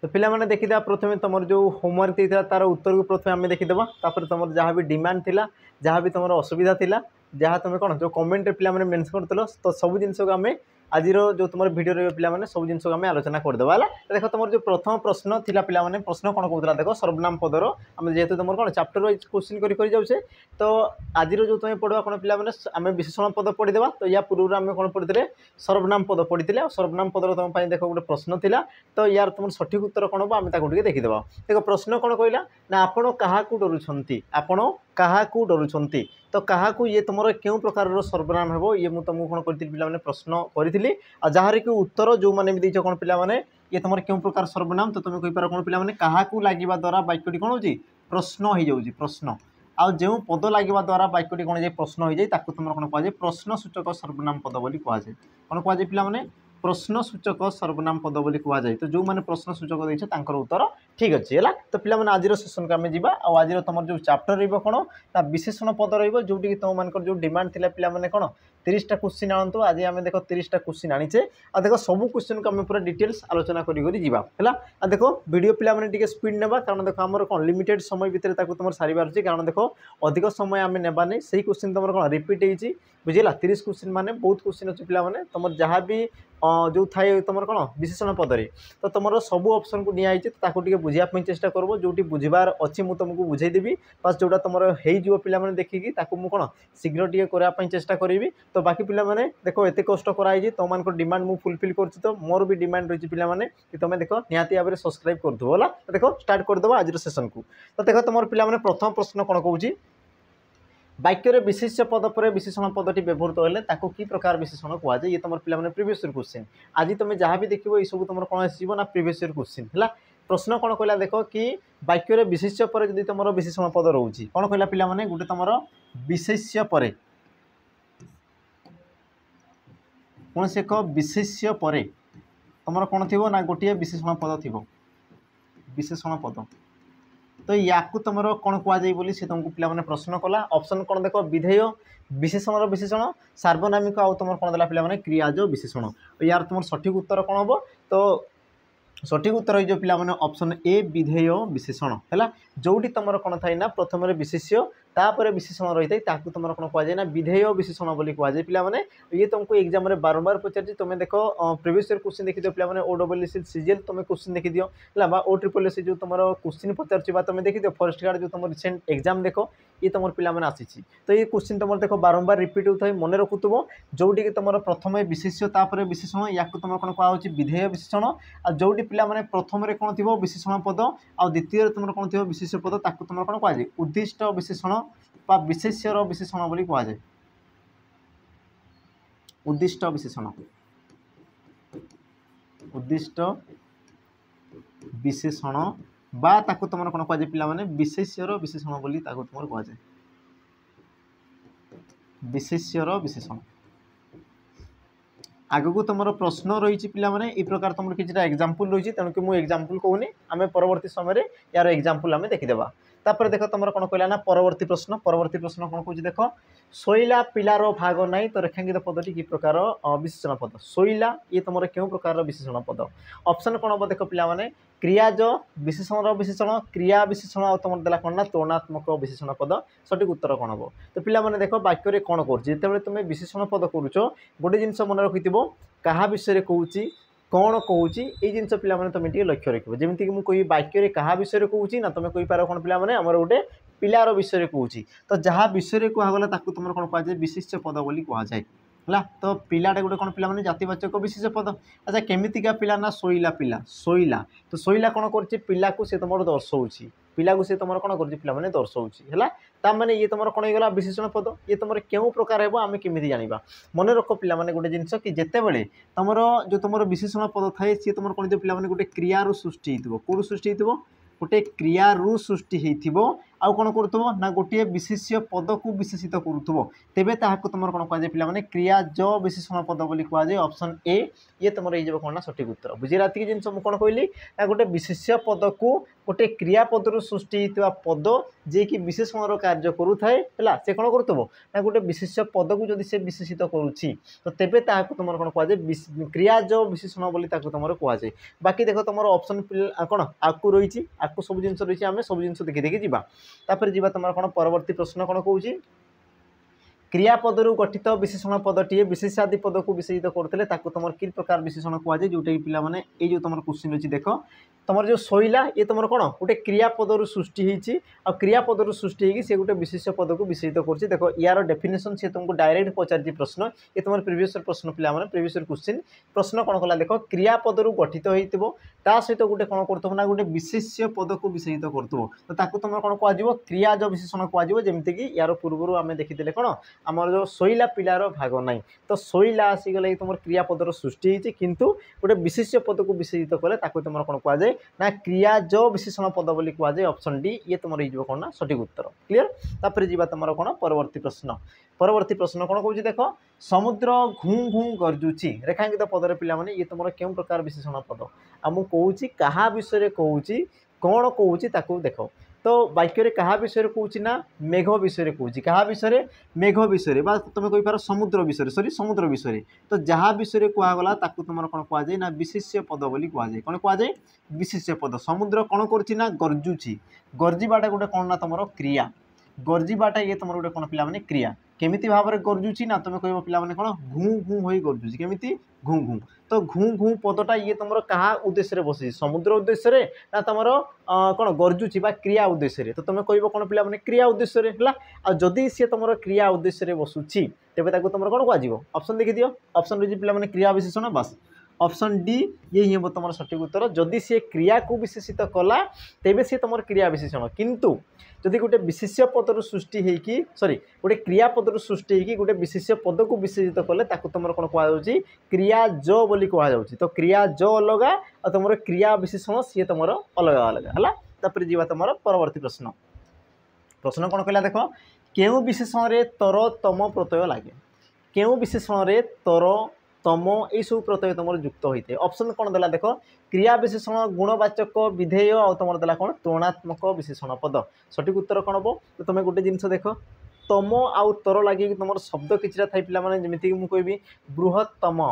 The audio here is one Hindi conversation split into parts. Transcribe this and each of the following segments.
तो पिला माने देखिदा प्रथमे तुम जो होमवर्क देता तार उत्तर को प्रथमे आम देखीदे तापर तुम जहाँ भी डिमांड थिला जहाँ भी तुम असुविधा थिला जहाँ तुम कौन जो कमेंट पिला माने मेंशन करतलो तो सब जिनस को आम आज जो तुम भिडियो रही पिला माने सब जिनस आम आलोचना करदेवा है। देख तुम जो प्रथम प्रश्न थिला पिला माने प्रश्न कौन कहूला देख सर्वनाम पदर आम जेहेतु तुम कौन चैप्टर वाइज क्वेश्चन कर जाऊे तो आज जो तुम पढ़ा कौन पिला माने आम विशेषण पद पढ़ीदेवा। तो या पूर्व आम कौन पढ़ी सर्वनाम पद पढ़ी सर्वनाम पदर तुम देख गोटे प्रश्न थिला तो यार तुम सठिक उत्तर कौन हम ताकि देखीदेवा। देख प्रश्न कौन कहला ना आपण क्या डरुंट आपण क्या डरुंट तो क्या ये तुम क्यों प्रकार सर्वनाम हे ये मुझे तुमको कौन करी पे प्रश्न करी जार कि उत्तर जो मैंने भी कौन पे ये तुम क्यों प्रकार सर्वनाम तो तुम कहीपर कौन पे क्या लगे द्वारा वाक्यटी कौन हो प्रश्न हो जाऊँगी प्रश्न आउ जो पद लगे द्वारा वाक्यटी कौन जाए प्रश्न हो जाए तुम कौन कहुए प्रश्न सूचक सर्वनाम पद बोली कहुए कौन कहुए पे प्रश्न सूचक सर्वनाम पद बोली कहुए। तो जो मैंने प्रश्न सूचक देते उत्तर ठीक अच्छे है। तो पे आज सेसन को आम जा आज तुम जो चैप्टर रहा ना विशेषण पद रोटी तुम मान जो डिमांड थी पे कौन 30टा क्वेश्चन आणतु आज आम देख 30टा क्वेश्चन आनीचे आ देख सब क्वेश्चन को आम पूरा डिटेल्स आलोचना करा है। देख वीडियो पे स्पीड नेबा कारण देख आम कौन लिमिटेड समय भितर तुम सारे अच्छे कारण देख अधिक समय आम नेबा नहीं सही क्वेश्चन तुम कौन रिपीट होती बुझेगा 30 क्वेश्चन माने बहुत क्वेश्चन अच्छे पे तुम जहाँ भी जो थाए तुम कौन विशेषण पदरे तो तुम सब ऑप्शन को नियाई तो बुझापी चेष्टा करब जो बुझार अच्छी मुझे तुमको बुझेदेवी बस जोटा तुम हो पे देखिकी मुझे कौन शीघ्र टे करने चेष्टा करी। तो बाकी पे देख एत कष्ट कराई तुम मान डिमांड मुझे फुलफिल कर तो मोर भी डिमांड रही पे कि तुम देख निहाती भाव में सब्सक्राइब कर देख स्टार्ट करदे आज सेसन को। तो देख तुम पे प्रथम प्रश्न कौन कहूँ वाक्य विशेष्य पद पर विशेषण पदटी व्यवहृत होले ताको की प्रकार विशेषण कहुए ये तुम पे प्रीवियस ईयर क्वेश्चन आज तुम जहाँ भी देखो ये सब तुम कौन आसो ना प्रीवियस ईयर क्वेश्चन है। प्रश्न कौन कहला देख कि वाक्य विशेष्य पर जब तुम विशेषण पद रोचे कौन कहला पे गोटे तुम विशेष्य पर कौन से एक विशेष्य पर तुम कौन थी ना गोटे विशेषण पद थी विशेषण पद तो या तुम कौन कहुए बोली से तुमको पे प्रश्न कला ऑप्शन कौन देख विधेय विशेषण विशेषण सार्वनामिक आउ तुम कौन देला पे क्रियाज विशेषण यार तुम सठिक उत्तर कौन हम तो सठिक उत्तर हो पे ऑप्शन ए विधेय विशेषण है जोटी तुम कौन थाए ना प्रथम विशेष्य तापर विशेषण रही है तुम कौन कहुए ना विधेय विशेषण बोली कहुए पे ये तुमको एग्जाम में बारंबार पचार तुम देख प्रीवियस ईयर क्वेश्चन देखी दियो पे OSSC सीजीएल तुम क्वेश्चन देखी दियो है OSSC जो तुम क्वेश्चन पचार तुम देखी दियो फॉरेस्ट गार्ड जो तुम रिसेंट एग्जाम देख ये तुम पे आसी तो ये क्वेश्चन तुम देख बारंबार रिपीट होता है मन रखुव जोटी कि तुम प्रथम विशेष्य तापर विशेषण या तुम कौन कहुचे विधेय विशेषण आ जोटी पे प्रथम कौन थी विशेषण पद आ द्वितीय तुम कौन थी विशेष्य पद ताकू तुम कौन कहुए उद्दिष्ट विशेषण बा विशेष्यर विशेषण बोली कहुए उद्दिष्ट विशेषण उद्दिष्ट विशेषण बा ताकू तुम कौन कहुए पे विशेष्यर विशेषण बोली तुम कहुए विशेष्यर विशेषण आग को तुम प्रश्न रही पे प्रकार तुम कि एग्जाम्पल रही तेणुक मुझे एग्जाम्पल कहूनी आम परवर्ती समय यार एग्जाम्पल आम देखीदेवा। तापर देख तुम कौन कहला ना परवर्ती प्रश्न कौन कह देख शोला पिलार भाग नाई तो रेखांकित पदटी कि प्रकार विशेषण पद शोला ये तुम क्यों प्रकार विशेषण पद ऑप्शन कौन हम देख पे क्रियाज विशेषण विशेषण क्रिया विशेषण और तुम देला कौन ना तुलनात्मक विशेषण पद सठिक उत्तर कौन हम तो पे देख वाक्य कौन कर तुम विशेषण पद करुच गोटे जिनस मन रखि क्या विषय कहूँ कौन कहूँ ये जिन पे तुम लक्ष्य रख जमीक मुझे कही वाक्य क्या विषय कहूँ ना तुम कहीपर कौन पे आमर गोटे पिलार विषय कहूँ तो जहाँ विषय कहगला तुम कौन कहुए विशेष्य पद बोली कहुए है। तो पिलाटा गोटे कौन पे जातिवाचक विशेष पद अच्छा केमितिका पिला ना शोला पिला शोला तो शोला कौन कर पिला को सी तुम दर्शाऊँ पिला को सी तुम कौन कर दर्शाऊँ है मैंने ये तुम कौन होगा विशेषण पद ये तुम क्यों प्रकार है आम केमी जाना मन रख पे गोटे जिनस कि जिते बड़े तुम जो तुम विशेषण पद थाए सी तुम कौन पे गोटे क्रियारू सृष्टि कौटू सृष्टि गोटे क्रियारू सृष्टि आउ कौन करुव ना गोटे विशेष्य पद को विशेषित करुव तेबे ताहाको तुमर कौन कहुए पे क्रियाज विशेषण पद बोली कहुए ऑप्शन ए ये तुम ये कौन ना सठिक उत्तर बुझे ये जिन कौन कहली ना गोटे विशेष्य पद को गोटे क्रियापद रु सृष्टि होता पद जे कि विशेषण कार्य करुए से कौन करुव ना गोटे विशेष्य पद को जब से विशेषित करुच्ची तो तेबे ताहाको तुम कौन कहुए क्रियाज विशेषण बोली तुम कहुए बाकी देख तुम ऑप्शन कौन आपको रही आपको सब जिन रही आम सब जिन देखी देखी जापर जी तुम कौन परवर्ती प्रश्न कौन कौन क्रियापद गठित विशेषण पदटे विशेषादि पद को विशेषित करते तुम कि प्रकार विशेषण कहुए जोटा कि पाने ये तुम क्वेश्चन अच्छी देख तुम जो शोला ये तुम कौन गोटे क्रियापद सृष्टि होती आ क्रियापद सृष्टि होगी सी गोटे विशेष्य पद को विशेषित कर देख यार डेफिनेशन सी तुमको डायरेक्ट पचार प्रश्न ये तुम प्रिवियस प्रश्न पे प्रिवियस क्वेश्चन प्रश्न कौन कला देख क्रियापद गठित होता सहित गोटे कौन कर ना गोटे विशेष्य पद को विशेषित करुव तो तुम कौन कह क्रियाज विशेषण कह जमीक यार पूर्व आम देखी कौन आमर जो शोला पिलार भाग ना तो शोला आसीगले तुम क्रियापदर सृष्टि होती किंतु गोटे विशेष्य पद को विशेषित कले तुम कौन कहुए ना क्रियाज विशेषण पद बोली कहुए ऑप्शन डी ये तुम ये कौन ना सठिक उत्तर क्लीयर तापर जी तुम कौन परवर्ती प्रश्न कौन कौन देख समुद्र घू घू गर्जुची रेखांकित पदर पे ये तुम क्यों प्रकार विशेषण पद आमु कहूँ क्या विषय कहूँ कौन कहूँ देख तो वाक्य क्या विषय कहूँ ना मेघ विषय कहूँ क्या विषय मेघ विषय तुम कहींपार समुद्र विषय सॉरी समुद्र विषय तो जहाँ विषय कहगला तुम कौन कहुए ना विशेष्य पद बोली कहुए कौन कहुए विशेष्य पद समुद्र कौन करुच्ची गर्जुची गर्जीवाटा गोटे कौन ना तुम क्रिया गर्जीवाटा ये तुम गोटे कौन पे क्रिया केमिति भाव में गर्जुची ना तुम कह पे कौन घू घू हो गर्जुची केमिति घू घू तो घू घू पदटा ये तुम क्या उद्देश्य बसी समुद्र उद्देश्य ना तुम कौन गर्जुची क्रिया उद्देश्य तो तुम कह कौन पे क्रिया उद्देश्य है आदि सी तुम क्रिया उद्देश्य बसुची तेज तुम कौन कह ऑप्शन देखी दियो ऑप्शन रही पे क्रिया विशेषण बस ऑप्शन डी ये ही हम तुम सठिक उत्तर जदि सी क्रिया को विशेषित कला तेबे सी तुम क्रिया विशेषण किंतु जदि गोटे विशेष्य पदर सृष्टि होगी सॉरी गोटे क्रियापदर सृष्टि होगी गोटे विशेष्य पद को विशेषित कले तुम कौन कहुच्छी क्रियाज बोली कहुच्छी तो क्रियाज अलग आ तुम क्रिया विशेषण सी तुम अलग अलग है तापर जी तुम परवर्ती प्रश्न कौन कहला देख केउ विशेषण तर तम प्रत्यय लगे केउ विशेषण तर तम यू सब प्रत्यय तुम युक्त होता है ऑप्शन कौन देला देख क्रिया विशेषण गुणवाचक विधेय आ तुम देला कौन तुलनात्मक विशेषण पद सठिक उत्तर कौन हम तो तुम गोटे जिनस देख तम आउ तर लगे तुम शब्द किसी थाई पे जमीक मुझे बृहत्तम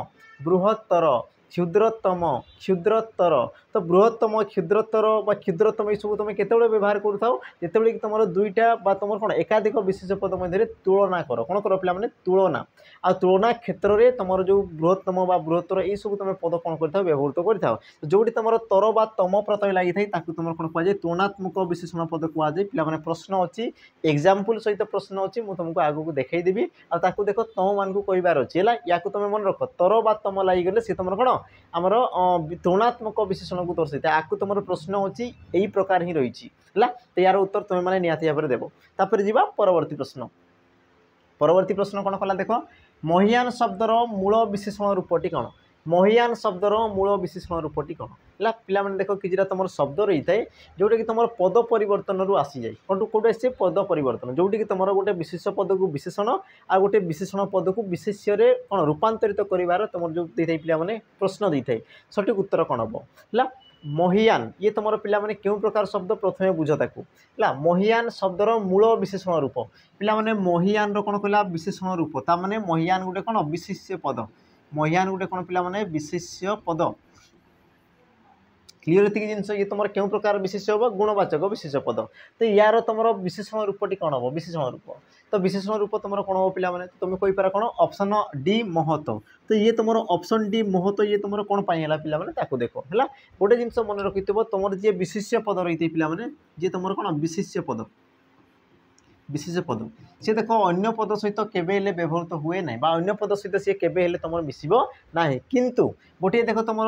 बृहत्तर क्षुद्रतम क्षुद्रतर तो बृहत्तम क्षुद्रतर क्षुद्रतम यू तुम केतबे व्यवहार करुते कि तुम दुईटा तुम कौन एकाधिक विशेष पद मध्य तुलना कर कौन कर पे तुलना आ तुलना क्षेत्र में तुम जो बृहत्तम बृहत्तर यू सब तुम पद कौन कर व्यवहृत कर जोटी तुम तर बा तम प्रत्यय लगी था तुम कौन कहुए तुलनात्मक विशेषण पद कहुए पे प्रश्न अच्छी एग्जाम्पल सहित प्रश्न अच्छी मुझे तुमको आगू देखईदेवी आक देख तुम मान को कहबार अच्छी है या तुम मन रख तर बा तम लगिगले सी तुम कौन आमर तुलनात्मक विशेषण को दर्शाई आपको तुम प्रश्न अच्छी यही प्रकार ही रही है तो यार उत्तर तुम मैंने निहाती भाव में देव तापर जी परवर्ती प्रश्न कौन कला देख महियान शब्दर मूल विशेषण रूपटी कौन महियान शब्दर मूल विशेषण रूपटी कौन है पे देख कि तुम शब्द रही है जोटा कि तुम पद परिवर्तन आसी जाए कौन कौटे आसे पद परिवर्तन जोटी कि तुम गोटे विशेष पद को विशेषण आ गोटे विशेषण पद को विशेष्य कौन रूपांतरित कर तुम जो पे प्रश्न दे था सठिक उत्तर कौन हम है महियान ये तुम पे क्यों प्रकार शब्द प्रथम बुझ ताकू है महियान शब्दर मूल विशेषण रूप पे महियान कौन कहला विशेषण रूप ताने महियान गोटे कौन विशेष्य पद महियान गोटे कौन पे विशेष्य पद क्लीयर ये जिन ये तुम क्यों प्रकार विशेष हम गुणवाचक विशेष पद तो यार तुम विशेषण रूपटी कौन हम विशेषण रूप तो विशेषण रूप तुम कौन हम पे तुम कहीपर कौन ऑप्शन डी महत तो ये तुम ऑप्शन डी महत ये तुम कौन पाइला पे देख है गोटे जिन मन रखि तुम जी विशेष्य पद रही है पे जी तुम कौन विशेष्य पद सी देख अन्य पद सहित केवे व्यवहृत हुए ना अन्य पद सहित सी केवे तुम मिसब ना किंतु गोटे देख तुम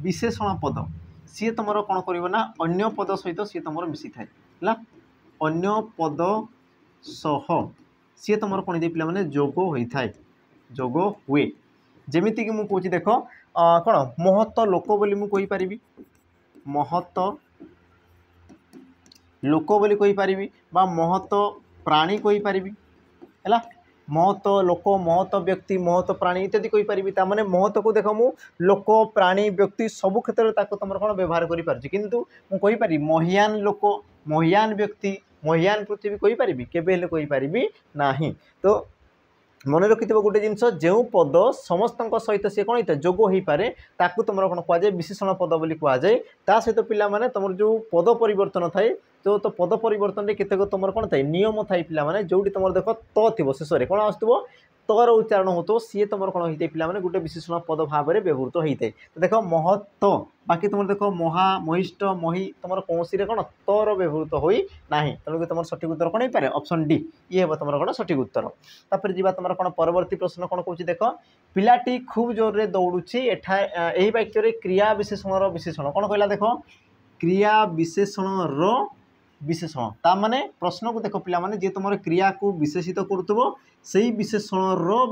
विशेषण पद सी तुम कौन कर ना अन्य पद सहित सी तुम मिसी थाए है अन्य पद सह सी तुम कौन दे पे जोग होता है जोग हुए जमीक मुझे देख कौन महत्व लोक बोली मुझे पारि महत्व लोक बोली कहि पारिबी बा महत प्राणी कहि पारिबी हैला महत लोक महत व्यक्ति महत प्राणी इत्यादि कहि पारिबी ता माने महत को देख मु लोक प्राणी व्यक्ति सब क्षेत्र ताको तुम कौन व्यवहार करि पारछि किंतु मु कहि पारि महियान लोक महियान व्यक्ति महियान पृथ्वी कहि पारिबी केबे हेले कहि पारिबी नाही। तो मन रखि गोटे जिनस जो पद समस्त सहित सी कौन होता है जोग हो पाए ताकू तुम कौन कहुए विशेषण पद बोली कहुए ता सहित पिला माने तुम जो पद परिवर्तन थाए तो पद परिवर्तन केतेक तुम कौन थाए नियम थाए पिला माने जोटी तुम देख त थी शेष में कौन आसो तर उच्चारण हो सी तुम कौन होता है पिला माने गोटे विशेषण पद भाव में व्यवहृत होता है। तो देख महत्व बाकी तुम देख महा महिष्ठ मही तुम कौन कौन तर व्यवहृत होना तेणुक तुम सठिक उत्तर कौन हो पाए ऑप्शन डी ये हम तुम कौन सठिक उत्तर। तापर जी तुम कौन परवर्ती प्रश्न कौन कौन देख पिलाटी खूब जोर से दौड़ुची एठा यही वाक्य क्रिया विशेषण विशेषण कौन कहला देख क्रिया विशेषण विशेषण ता माने प्रश्न को देख पिला माने जे तुम क्रिया को विशेषित करुथबो सेही विशेषण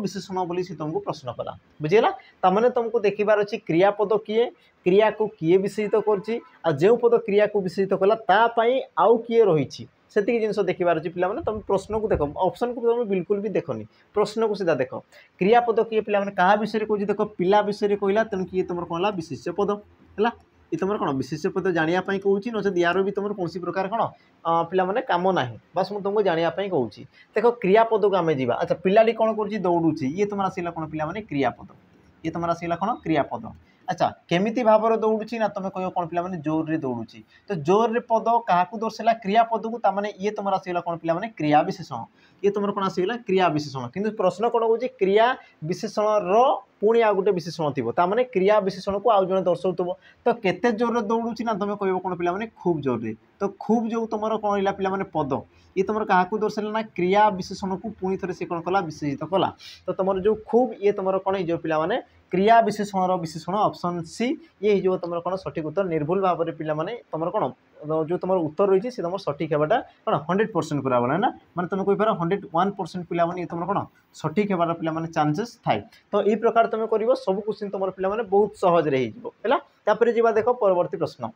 विशेषण बोली से तुमको प्रश्न कला बुझीगला ता माने तुमको देखिबार अछि क्रियापद किए क्रिया को किए विशेषित करछि आ जे पद क्रिया को विशेषित कला ता पई आउ किए रहिछि सेतिक जिनस देखिबार अछि पिला माने तुम प्रश्न को देख ऑप्शन को तुम बिल्कुल भी देखनी प्रश्न को सीधा देख क्रियापद किए पिला माने कहा विषय कहछि देख पिला विषय कहला तेन किए तुम कोनला विशेष्य पद हैला ये तुम कौन विशेष पद जानापी कौच नचेत यार भी तुम कौन प्रकार कौन पिला माने काम ना बस मुझे तुमको जानापी कौन देख क्रियापद को आम जा अच्छा पिलाटी कौन कर दौड़ुची ये तुम आसला कौन पिला माने क्रियापद ये तुम आसला कौन क्रियापद अच्छा केमिति भाव में दौड़ुची ना तुम कह कौन पिला माने जोर रे दौड़ुची तो जोर रे पद क्या दर्शाला क्रियापद को ताने ये तुम आसला कौन पिला माने क्रिया विशेषण ये तुम कौन आसला क्रिया विशेषण किंतु प्रश्न कौन कौन क्रिया विशेषण पुणी आ गोटे विशेषण थी ताने क्रिया विशेषण को आउ जन दर्शाऊ तो केते जोर दौड़ुची ना तुम कह कौन पिला माने खूब जोर रे तो खूब जो तुम कौन रहा पिला माने पद ये तुम क्या दर्शाला ना क्रिया विशेषण को पुणी थे से कौन कला विशेषित कला तो तुम जो खूब ये तुम कौन हो पिला माने क्रिया विशेषण विशेषण ऑप्शन सी ये जो तुम कौन सठिक उत्तर निर्भुल भाव में पिला माने तुम कौन जो तुम उत्तर रही है तुम सठिक होगा कौन 100% पूरा वाला ना माने तुम कहींपार 101% पिला माने तुम कौन सठिक होबार पिला माने चांसेस थाए तो यही प्रकार तुम कर सब क्वेश्चन तुम पिला माने बहुत सहज रे है तापर जी देख परवर्ती प्रश्न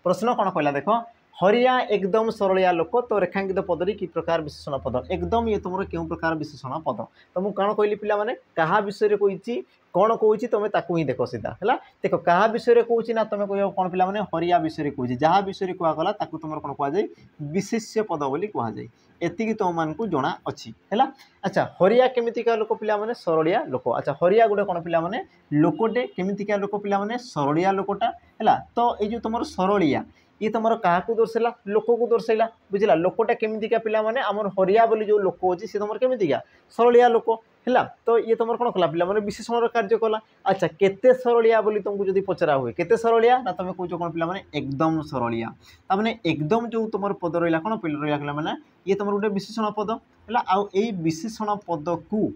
प्रश्न कौन कहला देख हरिया एकदम सरलिया लोक तो रेखांकित पदरी कि प्रकार विशेषण पद एकदम ये तुम क्यों प्रकार विशेषण पद तो मुझे कौन कहली पिला माने कहा विषय कही कौन कौच तुम ताकू ही देख सीधा है देख क्या विषय कौच ना तुम कह कौन पिला माने हरिया विषय कौच जहाँ विषय कहगला तुम कौन कहुए विशेष्य पद बोली कहुए एति तुम मानक जना अच्छी है अच्छा हरिया केमितिका लोक पिला माने सरलिया लोक अच्छा हरिया गोटे कौन पिला माने लोकटे केमितिका लोक पिला माने सरलिया लोकटा है तो ये तुम सरलिया ये तुम क्या दर्शाला लोक को दर्शाइला बुझला लोकटा केमितिका पिला माने आमर हरिया बोली जो लोक अच्छी सी तुम केमितिका सरलिया लोक है तो ये तुम कौन कला पिला माने विशेषण कार्य कला अच्छा केते सरलिया बोली तुमको जब पचरा हुए केते सरलिया ना तुम कौच कौन पिला माने एकदम सरलिया तामाने एकदम जो तुम पद रहा कौन रहा माने ये तुम गोटे विशेषण पद है आउ यही विशेषण पद को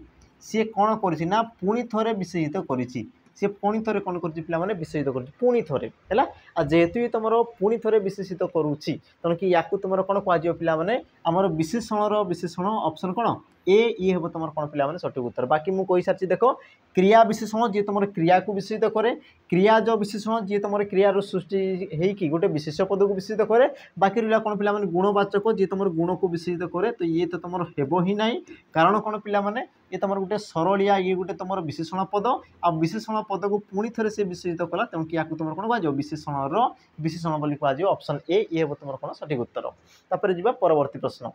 सी कौन कर पुणी थे विशेषित करी सी पुणी थे कौन कर विशेषित कर पुणी थे है जेहेतु ये तुम पुणी थे विशेषित करुच्ची तेणुक या तुम कौन कह पिला माने आमर विशेषण विशेषण ऑप्शन कौन ये हम तुम कौन पिला माने सठिक उत्तर बाकी मुझे कही सारी देख क्रिया विशेषण जी तुम क्रिया को विशेषित करे क्रियाज विशेषण जी तुम क्रियार सृष्टि होगी गोटे विशेष पद को विशेषित करे बाकी रहा कौन पिला माने गुणवाचक जी तुम गुण को विशेषित करे तो ये तो तुम हेब ही ना कारण कौन पिला माने ये तुम गोटे सरलिया ये गोटे तुम विशेषण पद आ विशेषण पद को पुणी थे से विशेषित कला तेणुक या तुम कौन कह विशेषण विशेषण बोली कह ऑप्शन ए ये हम तुम कौन सठिक उत्तर तापर जी परवर्ती प्रश्न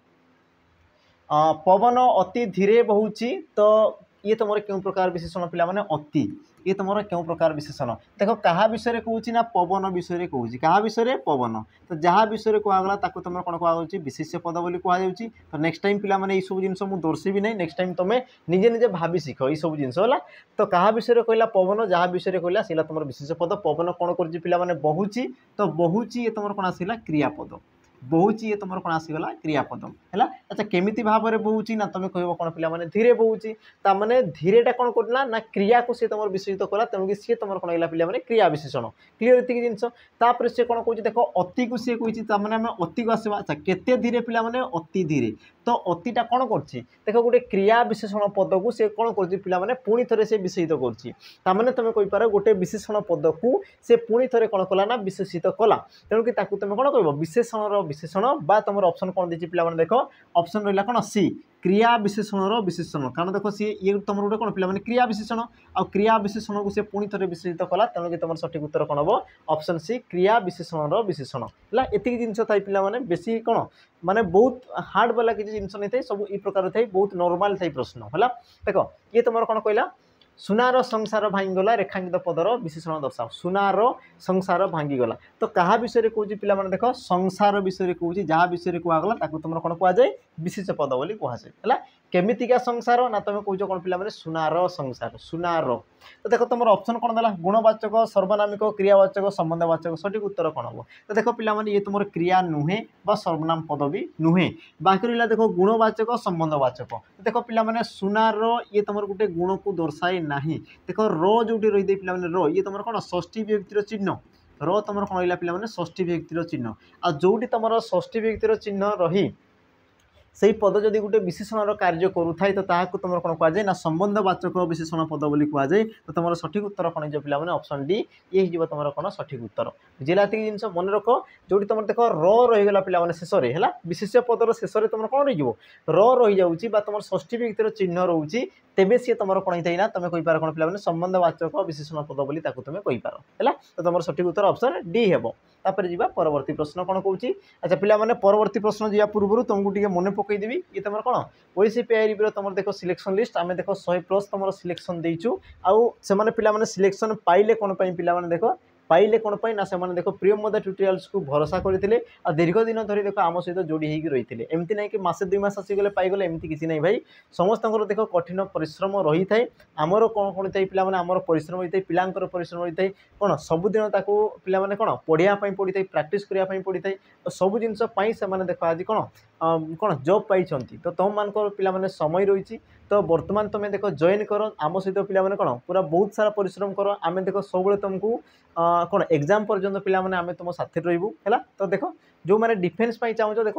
पवन अति धीरे बहुची तो ये तुम क्यों प्रकार विशेषण पिला माने अति ये तुम क्यों प्रकार विशेषण देख क्या विषय कहूँ ना पवन विषय कहूँ क्या विषय पवन तो जहाँ विषय कहगला तुम कौन कह विशेष्य पद बोली कहुँ तो नेक्स्ट टाइम पिला माने सब जिन मुझे दर्शेबी ना नेक्स्ट टाइम तुम निजे निजे भावी शिख ये सब जिन है तो क्या विषय कहला पवन जहाँ विषय कहला सीला तुम विशेष पद पवन कौन कर पिला माने बहुची तो बहुची ये तुम कौन आसला क्रियापद बहुची ये तुम कौन आसीगला क्रियापद है अच्छा केमिति भाव में बहुची ना तुम कह कौन पिला माने धीरे बहुची ताने धीरेटा कौन करला ना क्रिया को सी तुम विशेषित कला तेणुक सी तुम कौन है पिला माने क्रिया विशेषण क्लीयर ये जिनस तापर सी कौन कह देख अति को सी कही आम अति को आसवा अच्छा केते धीरे पिला माने अति धीरे तो अतिटा कौन कर देख गोटे क्रिया विशेषण पद को सी कौन कर पिला माने पुणी थे से विशेषित कर तुम कहींपार गोटे विशेषण पद को सी पुणी थे कौन कला ना विशेषित कला तेणुक तुम कौन कह विशेषण विशेषण बा तुम ऑप्शन कौन देछि पिला माने देखो ऑप्शन रहिला कोन सी क्रिया विशेषण विशेषण कारण देखो सी ये तुम गोटे कौन पिला क्रिया विशेषण आ क्रिया विशेषण को सी पुणी थे विशेषित कला तेणुक तुम सठिक उत्तर कौन हम ऑप्शन सी क्रिया विशेषण विशेषण है एति जिनस थाई पिला माने बेसी कौन माने बहुत हार्ड वाला किसी जिनस नहीं थाई सब ई प्रकार थाई बहुत नॉर्मल थाई प्रश्न है देखो ये तुम कौन कहला सुनार संसार भांगीगला रेखांकित पदर विशेषण दर्शाओ सुनार संसार भांगीगला तो क्या विषय कौन पिला माने देखो संसार विषय कौन जहाँ विषय कहगला तुम कौन कहुए विशेष पद बोली कहुए केमितिका संसार ना तुम कौच कौन पिला माने सुनार संसार सुनार तो देखो तुम ऑप्शन कौन देला गुणवाचक सर्वनामिक क्रियावाचक संबंधवाचक सठिक उत्तर कौन हम तो देखो पिला माने ये तुम क्रिया नुहे बा सर्वनाम पद भी नुहे बाकी रहा देखो गुणवाचक संबंधवाचक देखो पिला माने सुनार ये तुम गोटे गुण को दर्शाए नहीं देखो रो जो रही पिला माने रो ये तुम कौन षष्ठी विभक्तिर चिन्ह रो तुम कौन रहा पिला माने षष्ठी विभक्तिर चिन्ह आ जोटी तुम षष्ठी विभक्तिर चिन्ह रही से पद जदि गोटे विशेषण कार्य करूए तो ताकू तुम कौन कहुए ना संबंधवाचक विशेषण पद बोली कहुए तो तुम सठिक उत्तर कौन हो पिला माने ऑप्शन डी ये हो तुम कौन सठिक उत्तर बुझेगा जिन मन रख जो तुम देख रहीगला पिला माने शेष है विशेष पदर शेष तुम कौन रही रही तुम षष्ठी विभक्तिर चिन्ह रोचे तेबे सी तुम कौन होता है ना तुम कहींपार कौन पिला माने संबंधवाचक विशेषण पद बोली तुम कहींपार है तो तुम सठिक उत्तर ऑप्शन डी हे तापर जी परवर्ती प्रश्न कौन कौन अच्छा पिला माने परवर्ती प्रश्न जा पूर्व तुमको टे मन पकईदेवी ये तुम कौन ओएसी पेआईबी तुम देख सिलेक्शन लिस्ट आम देख 100+ तुम सिलेक्शन देचु आउ से पिला माने सिलेक्शन पाइले कौन पिला माने देख पाइले कौन ना से देख प्रियमदा ट्यूटोरियल्स को भरोसा करते दीर्घ दिन धरी देख आम सहित जोड़ी होगी रही है एमती ना कि मसे 2 मास आसीगले पाइगले एमती किसी ना भाई समस्त देख कठिन परिश्रम रही है आमर कौन कौन था पिला आमर परिश्रम होता है पिलांकर परिश्रम रही है कौन सबुदिन ताको पिला माने कौन पढ़ाई पड़ी था प्राक्ट करने पड़ी था सब जिनस से देख आज कौन कौन जॉब पाई तो तुम मान पिला माने समय रही तो बर्तमान तुम देख जॉइन कर आम सहित पिला माने कौन पूरा बहुत सारा परिश्रम कर आम देख सब तुमको कौन एग्जाम पर्यंत पिला माने आम तुम साथी रही है तो देख जो मैंने डिफेन्स चाहूँ देख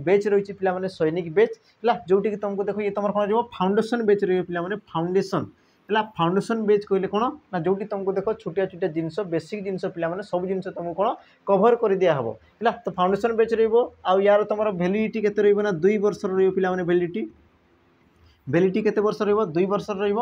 बेच रही पिला माने सैनिक बेच है जोटि तुमको देख ये तुम कौन रही फाउंडेशन बेच रही पिला माने फाउंडेशन है फाउंडेशन बेच कहले कौन ना जोटी तुमको देख छोटिया छोटिया जिनस बेसिक जिनस पिला माने सब जिनस तुमको कौन कभर कर दिया हम है तो फाउंडेशन बेच रही यार तुम वैलिडिटी केते रही ना 2 वर्ष रही पिला माने वैलिडिटी केते वर्ष रही 2 वर्ष रही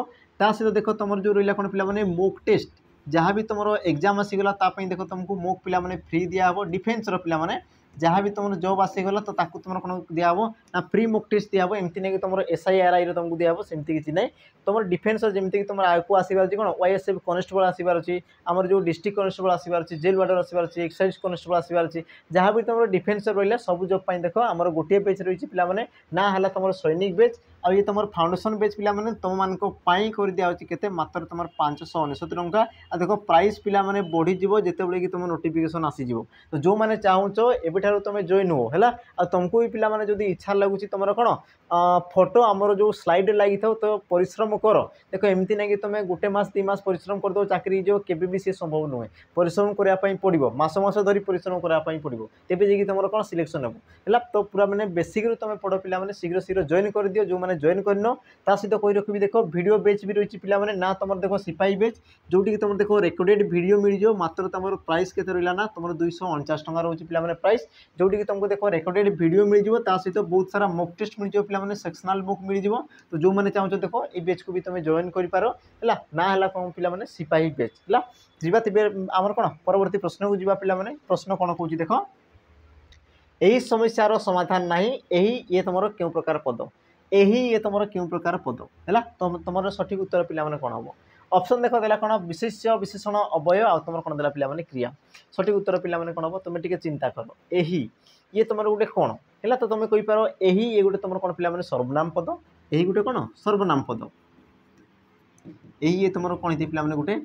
सहित देख तुम जो रहा कौन पिला माने मॉक टेस्ट जहाँ भी तुम एग्जाम आसीगला देख तुमको मॉक पिला माने फ्री दिया डिफेन्स पिला माने जहाँ भी तुम जॉब आसीगला तो ताकू तुम कौन दिया ना फ्री मॉक टेस्ट दिया एमती नहीं कि तुम SIRI तुमको दिया सेमती किसी ना तुम डिफेन्स जमीक तुम आगे आसबार अच्छी कौन YSF कनेस्टेबल आसबार अच्छी आमर जो डिस्ट्रिक्ट कनेस्टेबल आसबार अच्छी जेल वार्डर आसबार अच्छी एक्साइज कनेस्टेबल आसबार अच्छी जहाँ भी तुम डिफेन्स रहा सब जॉब देख आमर गोटे बेच रही पिला माने ना है तुम सैनिक बेच आ ये तुम फाउंडेशन बेच पिला माने तुम मान कर दिया केते मात्र तुम 599 टंका आ देखो प्राइस पिला माने बढ़ी जीवो जेते बेले कि तुम नोटिफिकेशन आसी तो जो माने चाहूचो एबेठारु तुम जॉइन हो है आ तुमको भी पिला माने जदी इच्छा लगुच तुम कौन फोटो आमर जो स्लाइड लगी था तो परिश्रम कर देखो एमती ना कि तुम 1 मास 2 मास परिश्रम कर दो चाकरी जो केबे भी सी संभव नुहे परिश्रम करने पड़ो मास मास धरी परिश्रम करने पड़ो तेज जी तुम कौन सिलेक्शन हे है तो पूरा मैंने बेसिक तुम पढ़ पिला माने शीघ्र शीघ्र जॉइन कर दियो जो मैंने जॉइन करन सहित कही रखी देख वीडियो बेच भी रही पिला माने ना तुम देख सिपाही बेच जोटी तुम देख रेकर्डेड वीडियो मिल जाओ मात्र तुम प्राइस के रहा ना तुम 249 टका रोचे पिला माने प्राइस जोटी तुमको देख रेकर्डेड वीडियो मिल जाओ सहित बहुत सारा मॉक टेस्ट मिल जाओ पिला माने सेक्शनल बुक मिल जाओ तो जो मैंने चाहूँ देख ये बेच को भी तुम जॉइन कर पार है ना है कौन पिला माने सिपाही बेच है जीवा तेरे आमर कौन परवर्ती प्रश्न को जीवा पिला माने प्रश्न कौन कौन देख यही समस्यार समाधान नहीं यही ये तुम क्यों प्रकार पद यही ये तुम क्यों प्रकार पद है तुम सठिक उत्तर पिला माने कौन हम ऑप्शन देख देला कौन विशेष्य विशेषण अवय आ तुम कौन देला पिला माने क्रिया सठिक उत्तर पिला माने कौन हम तुम टिके चिंता कर यही ये तुम गोटे कौन है तो तुम कही पार यही ये गोटे तुम कौन पिला माने सर्वनाम पद यही गोटे कौन सर्वनाम पद यही ये तुम कौन होती पिला माने गोटे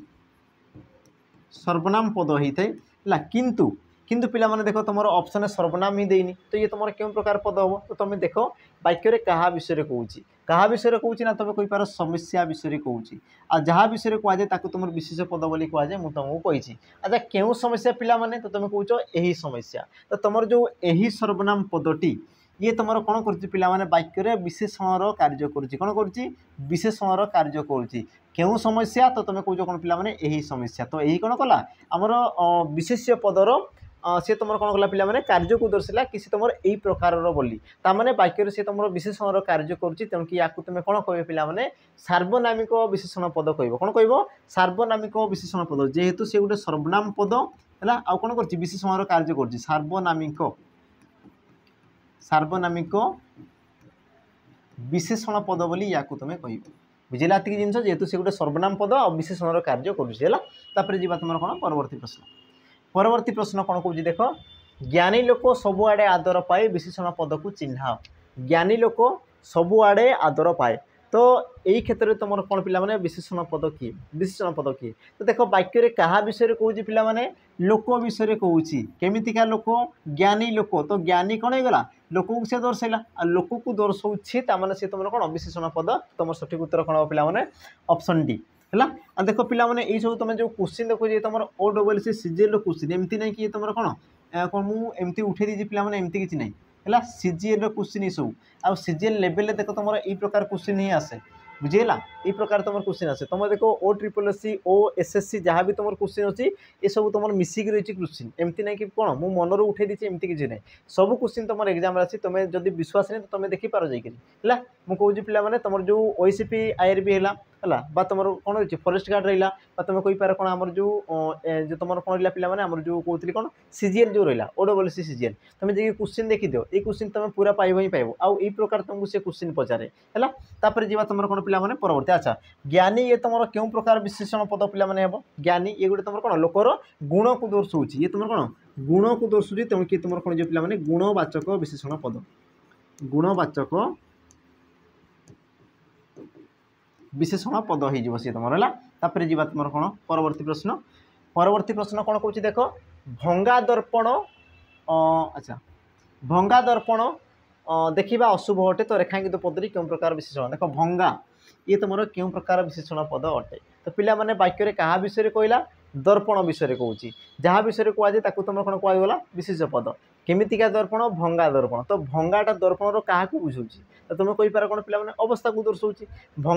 सर्वनाम पद होता है किंतु किंतु पिला माने देखो तुम ऑप्शन सर्वनाम ही देनी तो ये तुम क्यों प्रकार पद हम तो तुम देख वाक्य क्या विषय कहूँ क्या विषय कहूँ ना तुम कही पार समस्या विषय कहूँ आ जहाँ विषय कहुए तुम विशेष पद बोली कहुए मुझे तुमको कही अच्छा क्यों समस्या पिला माने तो तुम कौच यही समस्या तो तुम जो यही सर्वनाम पदटी ये तुम कौन कर पिला माने वाक्य विशेषण कार्य कर विशेषण कार्य कर क्यों समस्या तो तुम कौच कौन पिला माने यही समस्या तो यही कौन कला आमर विशेष्य पदर सी तुम कौन कला पे कार्य को दर्शाला कि तुम यही प्रकार बोली ताने वाक्य सी तुम विशेषण कार्य करुच्ची तेणुक या तुम कौन कह पे सार्वनामिक विशेषण पद कह कौन कह सार्वनामिक विशेषण पद जेहेतु सी गोटे सर्वनाम पद है आउ कौन कर विशेषण कार्य कर सार्वनामिक विशेषण पद बोली या तुम कह बुझेगा ये जिन जेहेतु सी गोटे सर्वनाम पद और विशेषण कार्य करुँपर जी तुम कौन परवर्ती प्रश्न कौन कौन देख ज्ञानी लोक सबुआड़े आदर पाए विशेषण पद को चिन्ह ज्ञानी लोक सबुआड़े आदर पाए तो यही क्षेत्र में तुम कौन पे विशेषण पद किए विशेषण पद किए तो देख वाक्य क्या विषय कौन पे लोक विषय कौन केमितिका लोक ज्ञानी लोक तो ज्ञानी कौन होगा लोक को सी दर्शाइला आ लोक को दर्शाऊे ताने सी तुम कौन विशेषण पद तुम सठिक उत्तर कौन पे ऑप्शन डी है देख पे ये सब तुम जो क्वेश्चन देखो तुम ओ डबल सी सीजीएल क्वेश्चन एमती ना कि तुम कौन कौन मुझे उठे दीजिए पे एमती किसी ना है सीजीएल क्वेश्चन ये सब आ सीजीएल लेवल देख तुम यही प्रकार क्वेश्चन ही आसे बुझेगा ये प्रकार तुम क्वेश्चन आसे तुम देखो ओ ट्रिपल एससी ओ एसएससी जहाँ भी तुम क्वेश्चन अच्छी ये सब तुम मिसिक रही क्वेश्चन एमती ना कि कौन मुझे मनर उठे दीजिए एमती किसी ना सब क्वेश्चन तुम एग्जाम आसी तुम जब विश्वास नहीं तो तुम देखिपार जाइए मुझे पे तुम जो ओसीपी आईआरबी है तुम कौन हो फॉरेस्ट गार्ड रहा तुम कहींपार कौन आम जो तुम कौन रहा पे आम जो कहते कौन सीजीएल जो रहा ओ डबल सी सीजीएल तुम जी क्वेश्चन देखीद ये क्वेश्चन तुम पूरा पाइब ही पाइब आउ यही प्रकार तुमको से क्वेश्चन पचारे है जी तुम कौन पे परवर्ती अच्छा ज्ञानी ये तुम क्यों प्रकार विशेषण पद पे ज्ञानी ये गोटे तुम कौन लोकर गुण को दर्शाऊँ ये तुम कौन गुण को दर्शाऊँ तेणु कि तुम कौन जो पे गुणवाचक विशेषण पद गुणवाचक विशेषण पद हो सी तुम है जी तुम कौन परवर्ती प्रश्न कौन कौन देख भंगा दर्पण अच्छा भंगा दर्पण देखा अशुभ अटे तो रेखांकित पदरी क्यों प्रकार विशेषण देख भंगा ये तुम क्यों प्रकार विशेषण पद अटे तो पिला माने वाक्य क्या विषय कहला दर्पण विषय कहूँ जहाँ विषय कहुए तुम कौन कहगला विशेष पद केमितिका दर्पण भंगा दर्पण तो भंगाटा दर्पण क्या बुझाऊँ तो तुम कहींपार कौन पे अवस्था को दर्शाऊँ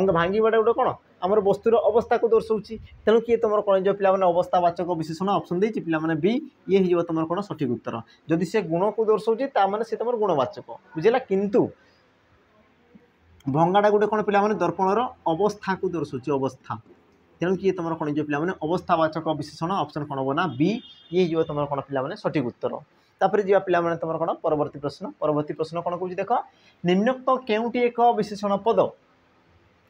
भांगीबाटा गोटे कौन आम वस्तुर अवस्था को दर्शाऊँ तेणु किए तुम कौन जो पे अवस्थावाचक विशेषण ऑप्शन देती पे बी ये हो तुम कौन सठिक उत्तर जदि से गुण को दर्शाऊँ से तुम गुणवाचक बुझेगा किंतु भंगाटा गोटे कौन पे दर्पणर अवस्था को दर्शाऊँ अवस्था तेणु किए तुम कौन जो पे अवस्थावाचक विशेषण ऑप्शन कौन हम ना बी ये हो तुम कौन पे सठिक उत्तर तापर जी पे तुम कौन परवर्ती प्रश्न कौन कौन देख निम्नोक्त केउटी एक विशेषण पद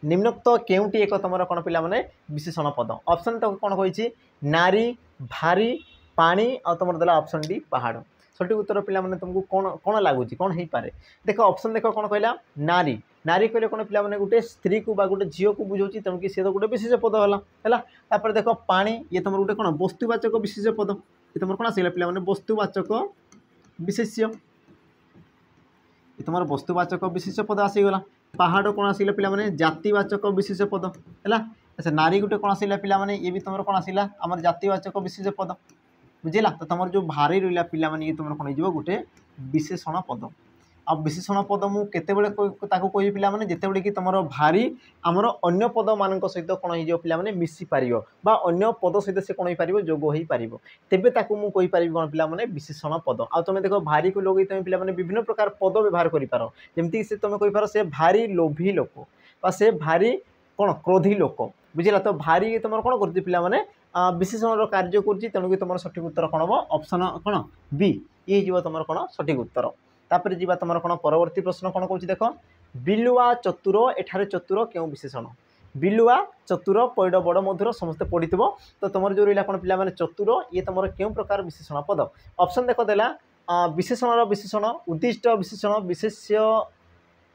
निम्नोक्त केउटी एक तुम कौन पे विशेषण पद ऑप्शन तो कौन कही नारी भारी पानी आ तुम देला ऑप्शन डी पहाड़ सठिक उत्तर पे तुमको कौन कौन लगुच कौन हो पारे देख ऑप्शन देख कौन कहला नारी नारी कहले कौन पे गोटे स्त्री को गोटे झील को बुझाऊँ तेणुक सी तो गोटे विशेष पद है देख पानी ये तुम गोटे कौन वस्तुवाचक विशेष पद ये तुम कौन आसला पे वस्तुवाचक विशेष्य ये तुम वस्तुवाचक विशेष पद आसीगला पहाड़ कौन आसला पे जातिवाचक विशेष पद है अच्छा नारी गोटे कौन आसला पे ये भी तुम कौन आसला आम जातिवाचक विशेष पद बुझेगा तो तुम जो भारी रहा पे ये तुम कौन हो गोटे विशेषण पद आ विशेषण पद मुझे कही पे जितेबले कि तुम भारी आमर अन्य पद मान सहित कौन हो पे मिसी पार अन्य पद सहित से कौन हो जोग हो पार तेबे मुझे कहीपरि कौन पे विशेषण पद आ तुम देख भारी को लगे तुम पे विभिन्न प्रकार पद व्यवहार करमती से तुम कहींपार से भारी लोभी लोक से भारी कौन क्रोधी लोक बुझेगा तो भारी तुम कौन कर पे विशेषण कार्य कर तेणुक तुम सठिक उत्तर कौन हम ऑप्शन कौन बी ये हो तुम कौन सठिक उत्तर तापर जी तुम कौन परवर्ती प्रश्न कौन कौन देख बिलुआ चतुर एठारे चतुर क्यों विशेषण बिलुआ चतुर पैड बड़ मधुर समस्ते पढ़ी तो तुम जो रहा कौन पे चतुर ये तुम क्यों प्रकार विशेषण पद ऑप्शन देख देला विशेषण विशेषण उद्दिष्ट विशेषण विशेष्य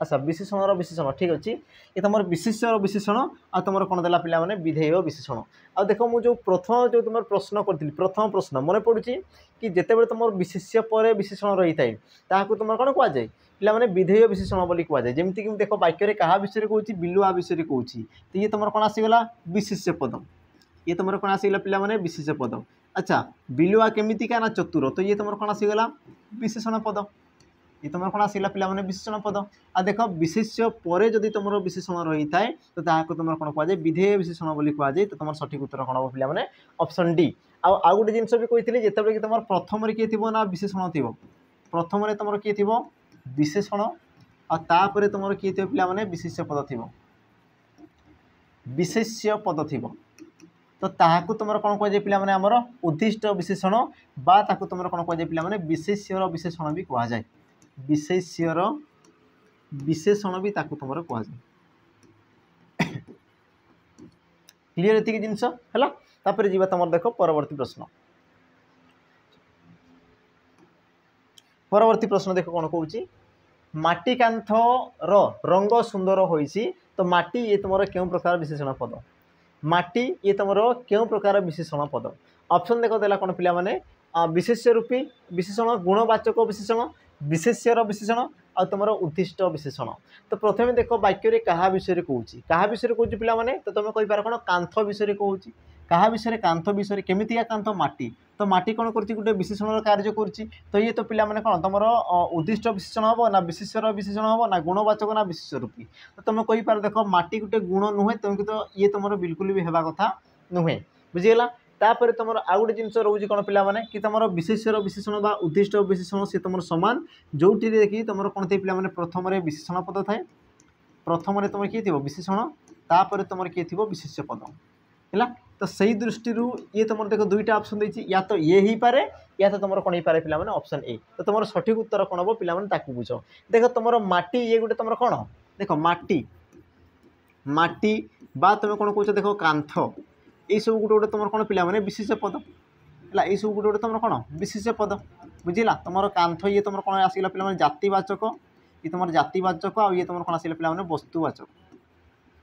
अच्छा विशेषण विशेषण ठीक अच्छे ये तुम विशेष्य विशेषण आ तुम कौन देला पे विधेय विशेषण आ देख मुझे प्रथम जो तुम प्रश्न करी प्रथम प्रश्न मन पड़ू कि जितेबाला तुम विशेष्य पर विशेषण रही है ताकू तुम कौन कहुए पे विधेय विशेषण बोली कहुए जमीक देख वाक्य क्या विषय कहूँ बिलुआ विषय कहूँ तो ये तुम कौन आसीगला विशेष्य पद ये तुम कौन आसीगला पे विशेष्य पद अच्छा बिलुआ केमितिका ना चतुर तो ये तुम कौन आसीगला विशेषण पद ये तुम कौन आसला पे विशेषण पद आ देख विशेष्य पर जदि तुम विशेषण रही है तो तुम कौन कहुए विधेय विशेषण बोली कहुए तो तुम सठिक उत्तर कौन हम पे ऑप्शन डी आउ गोटे जिनस भी कही जिते कि तुम प्रथम किए थी ना विशेषण थी प्रथम तुम किए थी विशेषण आपर तुम किए थे पे विशेष्य पद थी विशेष्य पद थी तो ताकू तुम कौन कह पे आमर उद्दिष्ट विशेषण बा ताकू तुम कौन कह पे विशेष्यर विशेषण भी कहुए विशेष्यर विशेषण भी ताकू तुम कहुए क्लीयर ये जिनस है तापर जीवा तुम देख परवर्ती प्रश्न परवर्ती प्रश्न देख कौन कौची माटी कांथर रंग सुंदर होइसी तो माटी ये तुम क्यों प्रकार विशेषण पद माटी ये तुम क्यों प्रकार विशेषण पद ऑप्शन देख देला कौन पिला माने विशेष्य रूपी विशेषण गुणवाचक विशेषण विशेष्यर विशेषण आ तुम उद्दिष्ट विशेषण तो प्रथम देख वाक्य क्या विषय कहूँ क्या विषय कहूँ पिला माने तो तुम कहींपार कौन कांथ विषय कहूँ क्या विषय कांथ विषय केमितिया कांथ माटी तो माटी कौन कर गोटे विशेषण कार्य करुच्ची तो ये तो पिला माने कौन तुम उद्दिष्ट विशेषण हम ना विशेष्यर विशेषण हम ना गुणवाचक ना विशेष रूपी तो तुम कहींपार देख माटी गोटे गुण नुहे तुमको तो ये तुम बिल्कुल भी हेबा कथा नुहे बुझीगला तापर तुम आउ गोटे जिन रोचे कौन पिला माने कि तुम विशेष्यर विशेषण बा उद्दिष्ट विशेषण से तुम सामान जो कि तुम कौन थे पे प्रथम विशेषण पद थाए प्रथम तुम किए थी विशेषण तापर तुम किए थी विशेष्य पद है तो सही दृष्टि ये तुम देख दुईटा ऑप्शन देती या तो ये ही पारे या तो तुम कौन पारे पे ऑप्शन ए तो तुम सठिक उत्तर कौन हम पे बुझ देख तुम माटी ये गोटे तुम कौन देख माटी माटी बा तुम कौन कौच देख कांथ ये सब गोटे गोटे तुम कौन पे विशेष पद है ये सब गोटे गोटे तुम कौन विशेष पद बुझला तुम कांथ ये तुम कौन आसला पे जातिवाचक ये तुम जातिवाचक आ ये तुम कौन आसला पे वस्तुवाचक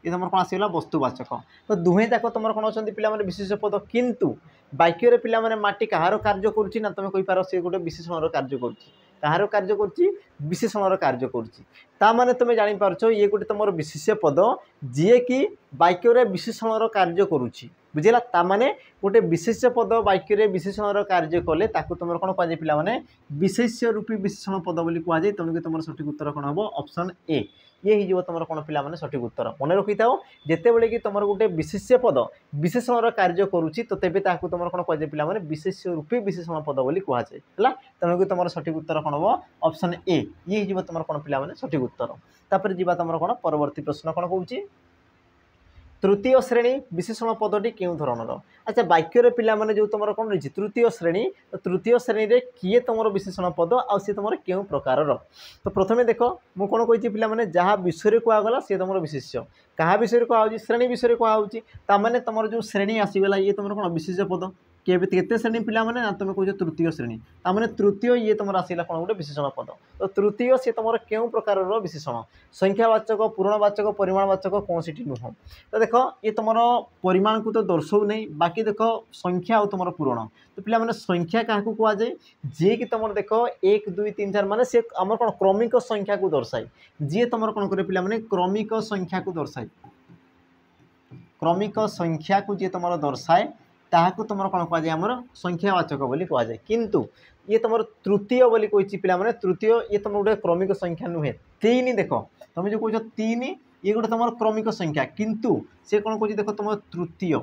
ये तुम कौन आसगला वस्तुवाचक तो दुहे जाक तुम कौन अच्छा पे विशेष पद किंतु वाक्य पे माटी कहार कार्य करुच्ची ना तुम कहींपार सी गोटे विशेषण कार्य करुच्ची कहार कार्य करुच्ची विशेषण कार्य करुच्ची ता माने तुम जानीपारछ ये गोटे तुम विशेष पद जी कि वाक्य विशेषण कार्य करुच्ची बुझेगा ता माने गोटे विशेष पद वाक्य विशेषण कार्य कले ताकू तुम कौन कह पे विशेष्य रूपी विशेषण पद बोली कहुए तेणुक तुम सठिक उत्तर कौन हम ऑप्शन ए ये हो तुम कौन पे सठिक उत्तर मन रखी था जिते बड़े कि तुम गोटे विशेष्य पद विशेषण कार्य करुच्ची तो तेज तुम कौन कह पे विशेष्य रूपी विशेषण पद बोली कहुए है तेणुक तुम सठिक उत्तर कौन हम ऑप्शन ए ये हो तुम कौन पे सठिक उत्तर तापर जीवा तुम कौन परवर्ती प्रश्न कौन कौन तृतीय श्रेणी विशेषण पदटी क्यों धरणर अच्छा वाक्य पे जो तुम कौन रही तृतीय श्रेणी तो तृतीय श्रेणी रे किए तुम विशेषण पद आसी तुम क्यों प्रकार तो प्रथमे देख मु कौन कही पे जहाँ विषय कहगला सी तुम विशेष्य क्या विषय कहुँ श्रेणी विषय कहुँ तुम जो श्रेणी आसीगला ये तुम कौन विशेष पद केते श्रेणी पिला माने ना तुम कह तृतीय श्रेणी ताने तृतीय ये तुम आसला कौन गोटे विशेषण पद तो तृतीय सी तुम क्यों प्रकार विशेषण संख्यावाचक पूर्णवाचक परिमाणवाचक कौन सी नुह तो देख ये तुम परिमाण को तो दर्शाऊ नहीं बाकी देख संख्या और तुम पूरण तो पे संख्या क्या कहुए जी कि तुम देख 1 2 3 4 माने से आम कौन क्रमिक संख्या को दर्शाए जी तुम कौन करे पे क्रमिक संख्या को दर्शाए क्रमिक संख्या को जी तुम दर्शाए ताकू तुम कौन कहुए आमर संख्यावाचक बोली कहुए किंतु ये तुम तृतीय बोली कही पे तृतीय ये तुम गोटे क्रमिक संख्या नुहे 3 देख तुम जो कह 3 ये गोटे तुम क्रमिक संख्या किंतु से कौन कह देख तुम तृतीय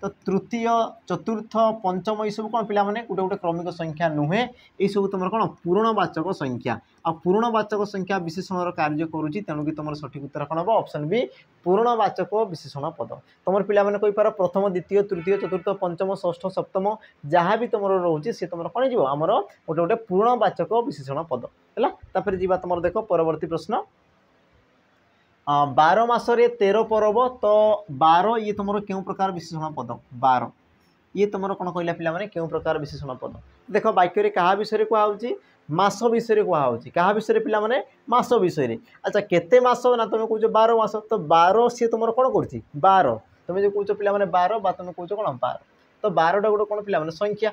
तो तृतीय चतुर्थ पंचम ये सब कौन पे गोटे गोटे क्रमिक संख्या नुहे ये सब तुम कौन पूर्णवाचक संख्या आ पूर्णवाचक संख्या विशेषण कार्य करुच्ची तेणुक तुम सठिक उत्तर कौन हम ऑप्शन बी पूर्णवाचक विशेषण पद तुम पे कहींपार प्रथम द्वितीय तृतीय चतुर्थ पंचम षष्ठ सप्तम जहाँ भी तुम रोचे सी तुम कौन हो आमर गोटे गोटे पूर्णवाचक विशेषण पद है जीवा तुम देख परवर्ती प्रश्न 12 मासरे 13 पर्व तो 12 ये तुम क्यों प्रकार विशेषण पद 12 ये तुम कौन कहला पे क्यों प्रकार विशेषण पद देख वाक्य क्या विषय कहुच्छी मास विषय कहुच्छी क्या विषय पे मास विषय अच्छा केते मास ना तुम कौच 12 मास तो 12 सी तुम कौन कर 12 तुम जो कौच पे 12 बा तुम कौच कौन 12 तो 12टा गोटे कौन पे संख्या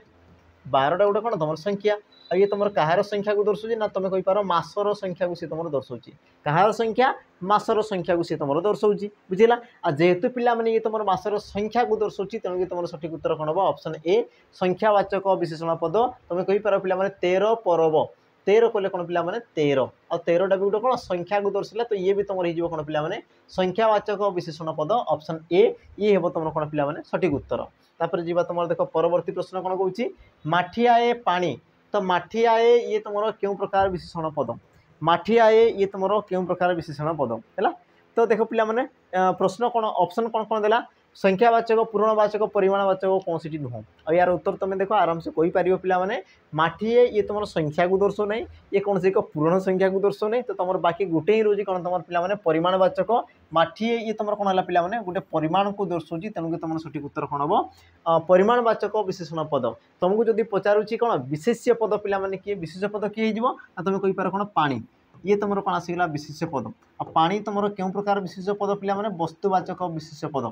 12टा गोटे कौन तुम संख्या आ ये तुम कहार संख्या को दर्शाऊँ ना तुम कहींपार मासर संख्या को सी तुम दर्शाऊँ कहार संख्या मासर संख्या को सी तुम दर्शाऊँ बुझेगा आ जेहेतु पे ये तुम मासर संख्या को दर्शाऊँ तेणुक तुम सठिक उत्तर कौन हम ऑप्शन ए संख्यावाचक विशेषण पद तुम कहींपार पे 13 पर्व 13 कले कौन पिला माने 13 आ 13टा भी गोटे कौन संख्या को दर्शाला तो ये भी तुम हो कौन पिला माने संख्यावाचक विशेषण पद ऑप्शन ए ये हे तुम कौन पिला माने सठिक उत्तर। तापर जीवा तुम देख परवर्ती प्रश्न कौन कहूँ माठियाए पानी तो माठियाए ये तुम क्यों प्रकार विशेषण पद माठियाए ये तुम क्यों प्रकार विशेषण पद है। तो देख पिला माने प्रश्न कौन ऑप्शन कौन कौन देला संख्यावाचक पूर्णवाचक परिमाणवाचक कौन सी नुह और यार उत्तर तुम देख आराम से कही पार पिला माने माठिए ये तुम संख्या को दर्शो नहीं ये कौन से एक पूर्ण संख्या को दर्शो नहीं तो तुम बाकी गोटे ही रोज कौन तुम पिला माने परिमाणवाचक माठिए ये तुम कौन है पिला माने गोटे परिमाण को दर्शाऊँ तेणुक तुम सठिक उत्तर कौन हम परिमाणवाचक विशेषण पद तुमको जब पचारूँ कौन विशेष्य पद पिला माने किए विशेष पद किए हो तुम कहीपर कौन पानी ये तुम कौन आसगला विशेष्य पद आ पानी तुम क्यों प्रकार विशेष पद पिला माने वस्तुवाचक विशेष पद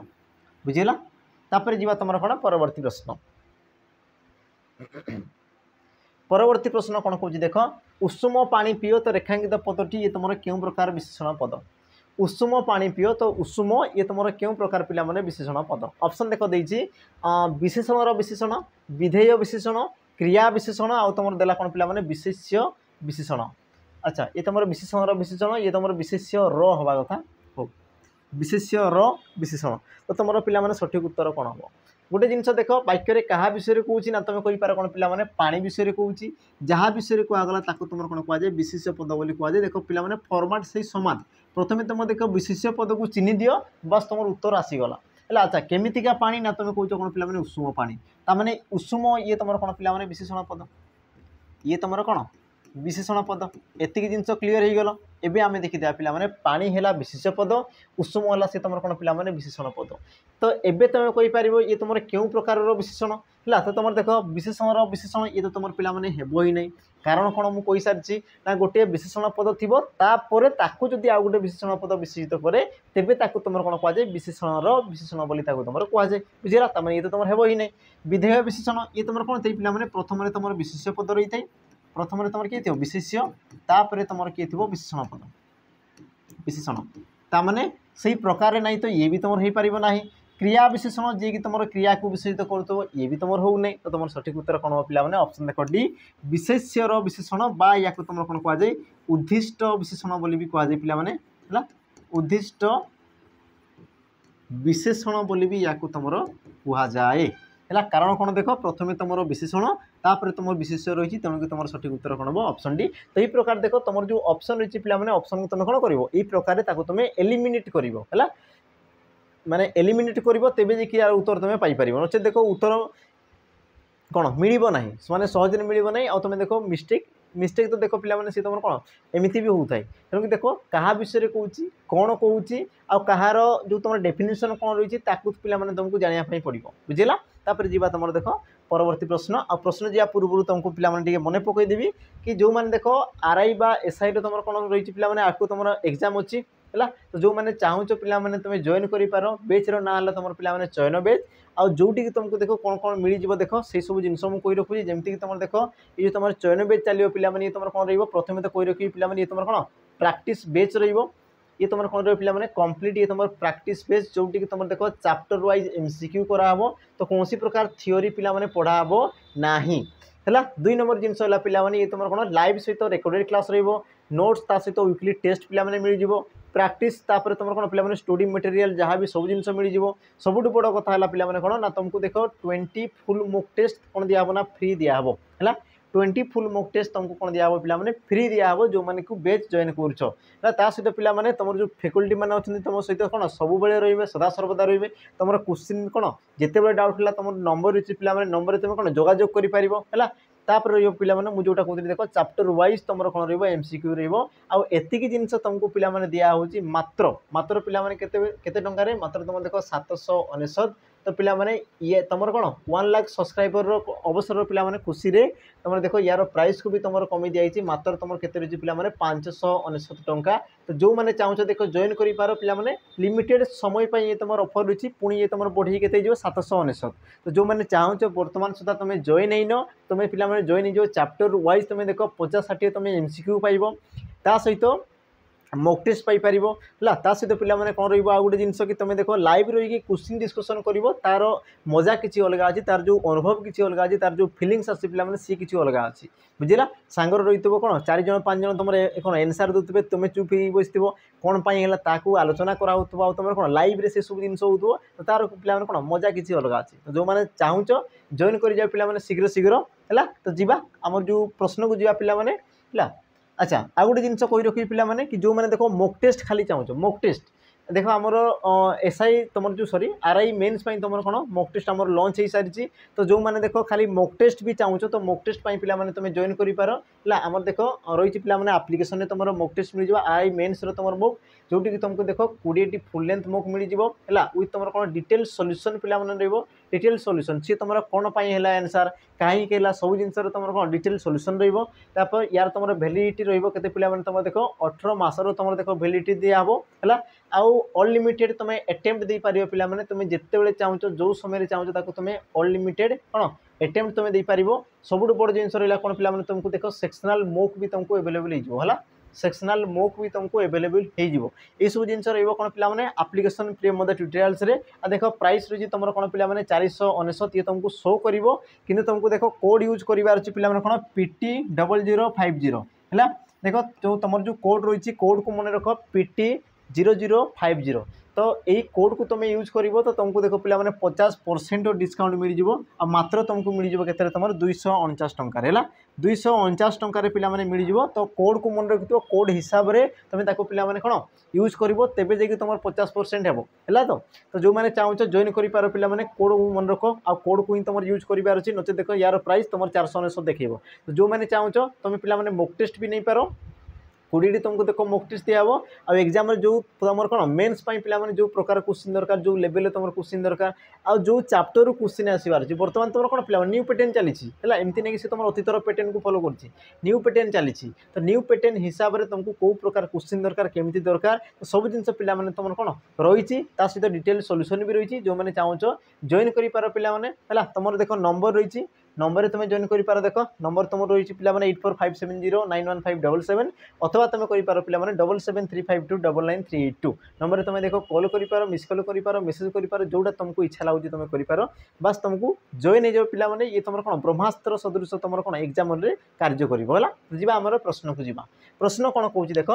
बुझेगा। तापर जीवा तुम कौन परवर्ती प्रश्न परवर्ती प्रश्न कौन कौन देख उषुम पानी पियो तो रेखांकित पदटी ये तुम क्यों प्रकार विशेषण पद उषुम पानी पियो तो उषुम ये तुम क्यों प्रकार पिला माने विशेषण पद ऑप्शन देख देछि विशेषण विशेषण विधेय विशेषण क्रिया विशेषण आ तुम देला कौन पिला माने विशेष्य विशेषण। अच्छा ये तुम विशेषण विशेषण ये तुम विशेष्य र हवा कथा हो विशेष्य र विशेषण तो तुम पिला माने सठिक उत्तर कौन हम गोटे जिनस देख वाक्य क्या विषय कहूँ ना तुम कहीपर कौन पिला माने पानी विषय कहूँ जहाँ विषय कहगला तुम कौन कहुए विशेष्य पद बोली कहुए देख पिला माने फॉर्मेट से समान प्रथम तुम देख विशेष्य पद को चिन्ह दियो बस तुम उत्तर आसीगला है। अच्छा केमितिका पानी ना तुम कौच कौन पिला माने उषुम पानी ताने उषुम ये तुम कौन पिला माने विशेषण पद ये तुम कौन विशेषण पद एतिक जिनस क्लीयर हो गल एवं आम देखीदा पिला माने पानी है विशेष पद उषुम है सी तुम कौन पिला माने विशेषण पद तो एबे तुम कहीपर ये तुम क्यों प्रकार विशेषण है तो तुम देख विशेषण विशेषण ये तो तुम पिला माने हेबो ही नहीं कारण कौन मुझे कही सारी ना गोटे विशेषण पद थी तापर ताकू जदि आउ गोटे विशेषण पद विशेषित करे तेबे ताकू तुम कौन कहुए विशेषण विशेषण बोली तुम कहुए बुझेगा ताने ये तो तुम हेबो ही नहीं। विधेय विशेषण ये तुम कौन थे पिला माने प्रथम तुम विशेष्य पद रही है प्रथम तुम किए थो विशेष्य तापर तुम किए थो विशेषण पद विशेषण ताने से प्रकार नहीं तो ये भी तुम हो पार ना। क्रिया विशेषण जी कि तुम क्रिया को विशेषित कर ये भी तुम हो नहीं तो तुम सठिक उत्तर कौन पिला माने ऑप्शन देख डी विशेष्यर विशेषण बा या तुम कौन कहुए उद्दिष्ट विशेषण बोली भी कहुए पिला माने है उद्दिष्ट विशेषण बोली भी या तुम कहुए है कारण कौन देख प्रथम तुम विशेषण तापर तुम विशेष्य रही तेणुक तुम सठिक उत्तर कौन हम ऑप्शन डी। तो ये प्रकार देख तुम जो ऑप्शन रही पिला माने ऑप्शन को तुम कौन कर प्रकार तुम एलिमिनेट कर माने एलिमिनेट कर तेज देखिए यार उत्तर तुम पाइपर नचे देख उत्तर कौन मिल ना माने सहज मिल ना आ तुम देख मिस्टेक मिस्टेक तो देख पिला माने सी तुम कौन एमती भी होता है तेणुक देख क्या विषय कहूँ कौन कहूँ आहार जो तुम डेफिनेशन कौन रही पिला माने तुमको जानापी पड़ो बुझेगा। तापर जीवा तुम देख परवर्ती प्रश्न आ प्रश्न जा पूर्व तुमको पिला माने मन पकईदेवी कि जो मैंने देख आरआई बा एसआई तुम कौन रही पिला माने आपको तुम एग्जाम अच्छी है तो जो मैंने चाहूच पिला माने तुम जॉइन कर बेचर ना है तुम पिला माने चयन बेच आ जोटी तुमको देख कौन कौन मिल देखो से सब जिनस मुझे कही रखुच्छी जमीक तुम देख ये तुम चयन बेच चलो पिला माने तुम कौन रथम तो कही रखी पिला माने तुम कौन प्रैक्टिस बेच ये तुम कौन रही पिला माने कंप्लीट ये तुम प्रैक्टिस बेच जोटी तुम देख चैप्टर वाइज एमसीक्यू कराहब तो कौन प्रकार थियोरी पिला माने पढ़ाहब नाही है। 2 नंबर जिनस है पिला माने ये तुम कौन लाइव सहित रेकर्डेड क्लास रहिबो नोट्स ता सहित वीकली टेस्ट पिला माने मिल जिवो प्रैक्टिस तापर तुम कौन पिला माने स्टडी मटेरियल जहाँ भी सब जिनस मिल जिवो सबुठ बड़ कथा है पिला माने कौन ना तुमको देख 20 फुल मॉक टेस्ट कौन दिया ना फ्री दिया है 20 फुल मॉक टेस्ट तुमको कौन दिया पिला माने फ्री दिया जो मैंने को बेच जॉइन कर सहित पिला माने तुम जो फैकल्टी मैंने अच्छे तुम सहित कौन सब बेले रे सदा सर्वदा रे तुम क्वेश्चन कौन जिते डाउट है तुम नंबर रही पिला माने नंबर तुम कौन जोगाजोग कर तापर पिला माने मुझे जोटा कहते देख चैप्टर वाइज तुम कौन एमसीक्यू रही जिनस तुमको पिला माने दिया होची मात्र मात्र पिला माने केते टंका मात्र तुम देख 799 तो पिला माने ये तुम कौन 1 लाख सब्सक्राइबर अवसर पिला माने खुशी रे तुम देख यार प्राइस को भी तुम कमी दिखाई मात्र तुम केते रही पिला माने 599 टंका तो जो मैंने चाहूच देख जॉइन कर पार पिला माने लिमिटेड समय पर ये तुम ऑफर रही पुणी ये तुम बढ़ी के 799 तो जो मैंने चाहूच बर्तमान सुधा तुम जॉइन हो तुम पिला माने जॉइन हो चैप्टर वाइज तुम देख 50-60 तुम एमसीक्यू पाइब ता सहित मॉक टेस्ट पाई परिबो हला ता सहित पिला माने कोन रहइबो आ गुटे जिंस कि तमे देखो लाइव रही कि क्वेश्चन डिस्कशन करिवो तार मजा किछि अलगा अछि तार जो अनुभव किछि अलगा अछि तार जो फीलिंग्स आसी पिला माने सी किछि अलगा अछि बुझिला सांगर रहितबो कोन 4 जन 5 जन तमरे कोन आंसर दउतबे तुमे चुप ही बसितबो कोन पाई हला ताकू आलोचना करा होतबो आ तमरे कोन लाइव रे से सब जिंस होतबो तो तार पिला माने कोन मजा किछि अलगा अछि तो जो माने चाहुचो जॉइन करि जा पिला माने शीघ्र शीघ्र हला तो जीवा हमर जो प्रश्न को जीवा पिला माने हला अच्छा आ गोटे जिन कही रखी पे कि जो मैंने देखो मॉक टेस्ट खाली चाहो मॉक टेस्ट देखो आमर एसआई तुम जो सॉरी आरआई मेन्स तुम कौन मॉक टेस्ट आम लॉन्च हो सारी तो जो मैंने देखो खाली मॉक टेस्ट भी चाहो तो मॉक टेस्ट पे तुम जॉइन कर आम देखो रही पे आप्लिकेसन में तुम मॉक टेस्ट मिल जाए आरआई मेन्स तुम मॉक जोटी कि तुमको देखो 20 फुल लेंथ मॉक मिल जाए विथ तुम कौन डिटेल सॉल्यूशन पे डिटेल सॉल्यूशन सी तुम कौन है आंसर कहीं सब जिन तुम कौन डिटेल सॉल्यूशन रही यार तुम वैलिडिटी रही पे तुम देखो 18 मासर तुम देखो वैलिडिटी दिहब है आउ अनलिमिटेड तुम अटेम्प्ट दे पार पे तुम जिते चाहो जो समय चाहो तुम अनलिमिटेड कौन अटेम्प्ट तुम दे पार सब बड़ जिन रहा कौन पे तुमको देखो सेक्शनल मॉक भी तुमको अवेलेबल है सेक्शनल मॉक भी तुमको अवेलेबल हो सब जिन रहा पे आप्लिकेसन फ्री ट्यूटोरियल्स रे आ देखो प्राइस रही तुम कौन पे 499 ये तुमको शो कर कि तुमको देखो कोड यूज करार अच्छे पे कौन PT0050 है देखो जो तुम जो कोड रही कोड को मन रख PT0050 तो यही कोड को तुम यूज कर तो तुमको देखो पे 50% डिस्काउंट मिल जाव मात्र तुमको मिल जाए के तुम 249 टकर है 249 टकर पे मिल जाव तो कोड को मन रखिथ कोड हिसाब से तुम पे कौन यूज कर तेज जाकि तुम 50% है तो जो मैंने चाहो जॉइन कर पे कोड को मन रख आ कोड को ही तुम यूज करार अच्छे नचे देख यार प्राइस तुम 499 देखेब तो जो मैंने चाहो तुम पे मॉक टेस्ट भी नहीं पार 20 तुमको देखो मॉक टेस्ट दिया आ एग्जाम जो तुम कौन मेन्स पे जो प्रकार क्वेश्चन दरकार जो लेवल तुम क्वेश्चन दरकार आ जो चैप्टर क्वेश्चन आसबार बर्तमान तुम कौन पे न्यू पैटर्न चली एमती नहीं कि तुम अतीतर पैटर्न को फॉलो कर न्यू पैटर्न चली तो न्यू पैटर्न हिसाब से तुमको कौ प्रकार क्वेश्चन दरकार केमती दरकार तो सब जिन पे तुम कौन रही सहित डिटेल सॉल्यूशन भी रही जो मैंने चाहो जॉइन कर पे तुम देखो नंबर रही नंबर तुम जॉइन कर देख नंबर तुम रही पे 8457091577 अथवा तुम कर पे 7735299382 नंबर तुम देखो कॉल कर मिस कॉल कर मेसेज कर जोटा तुमको इच्छा लगे तुम कर बस तुमको जॉइन हो पे ये तुम कौन ब्रह्मास्त्र सदृश तुम कौन एग्जाम कार्य कर आमर प्रश्न को जीवा प्रश्न कौन कौन देख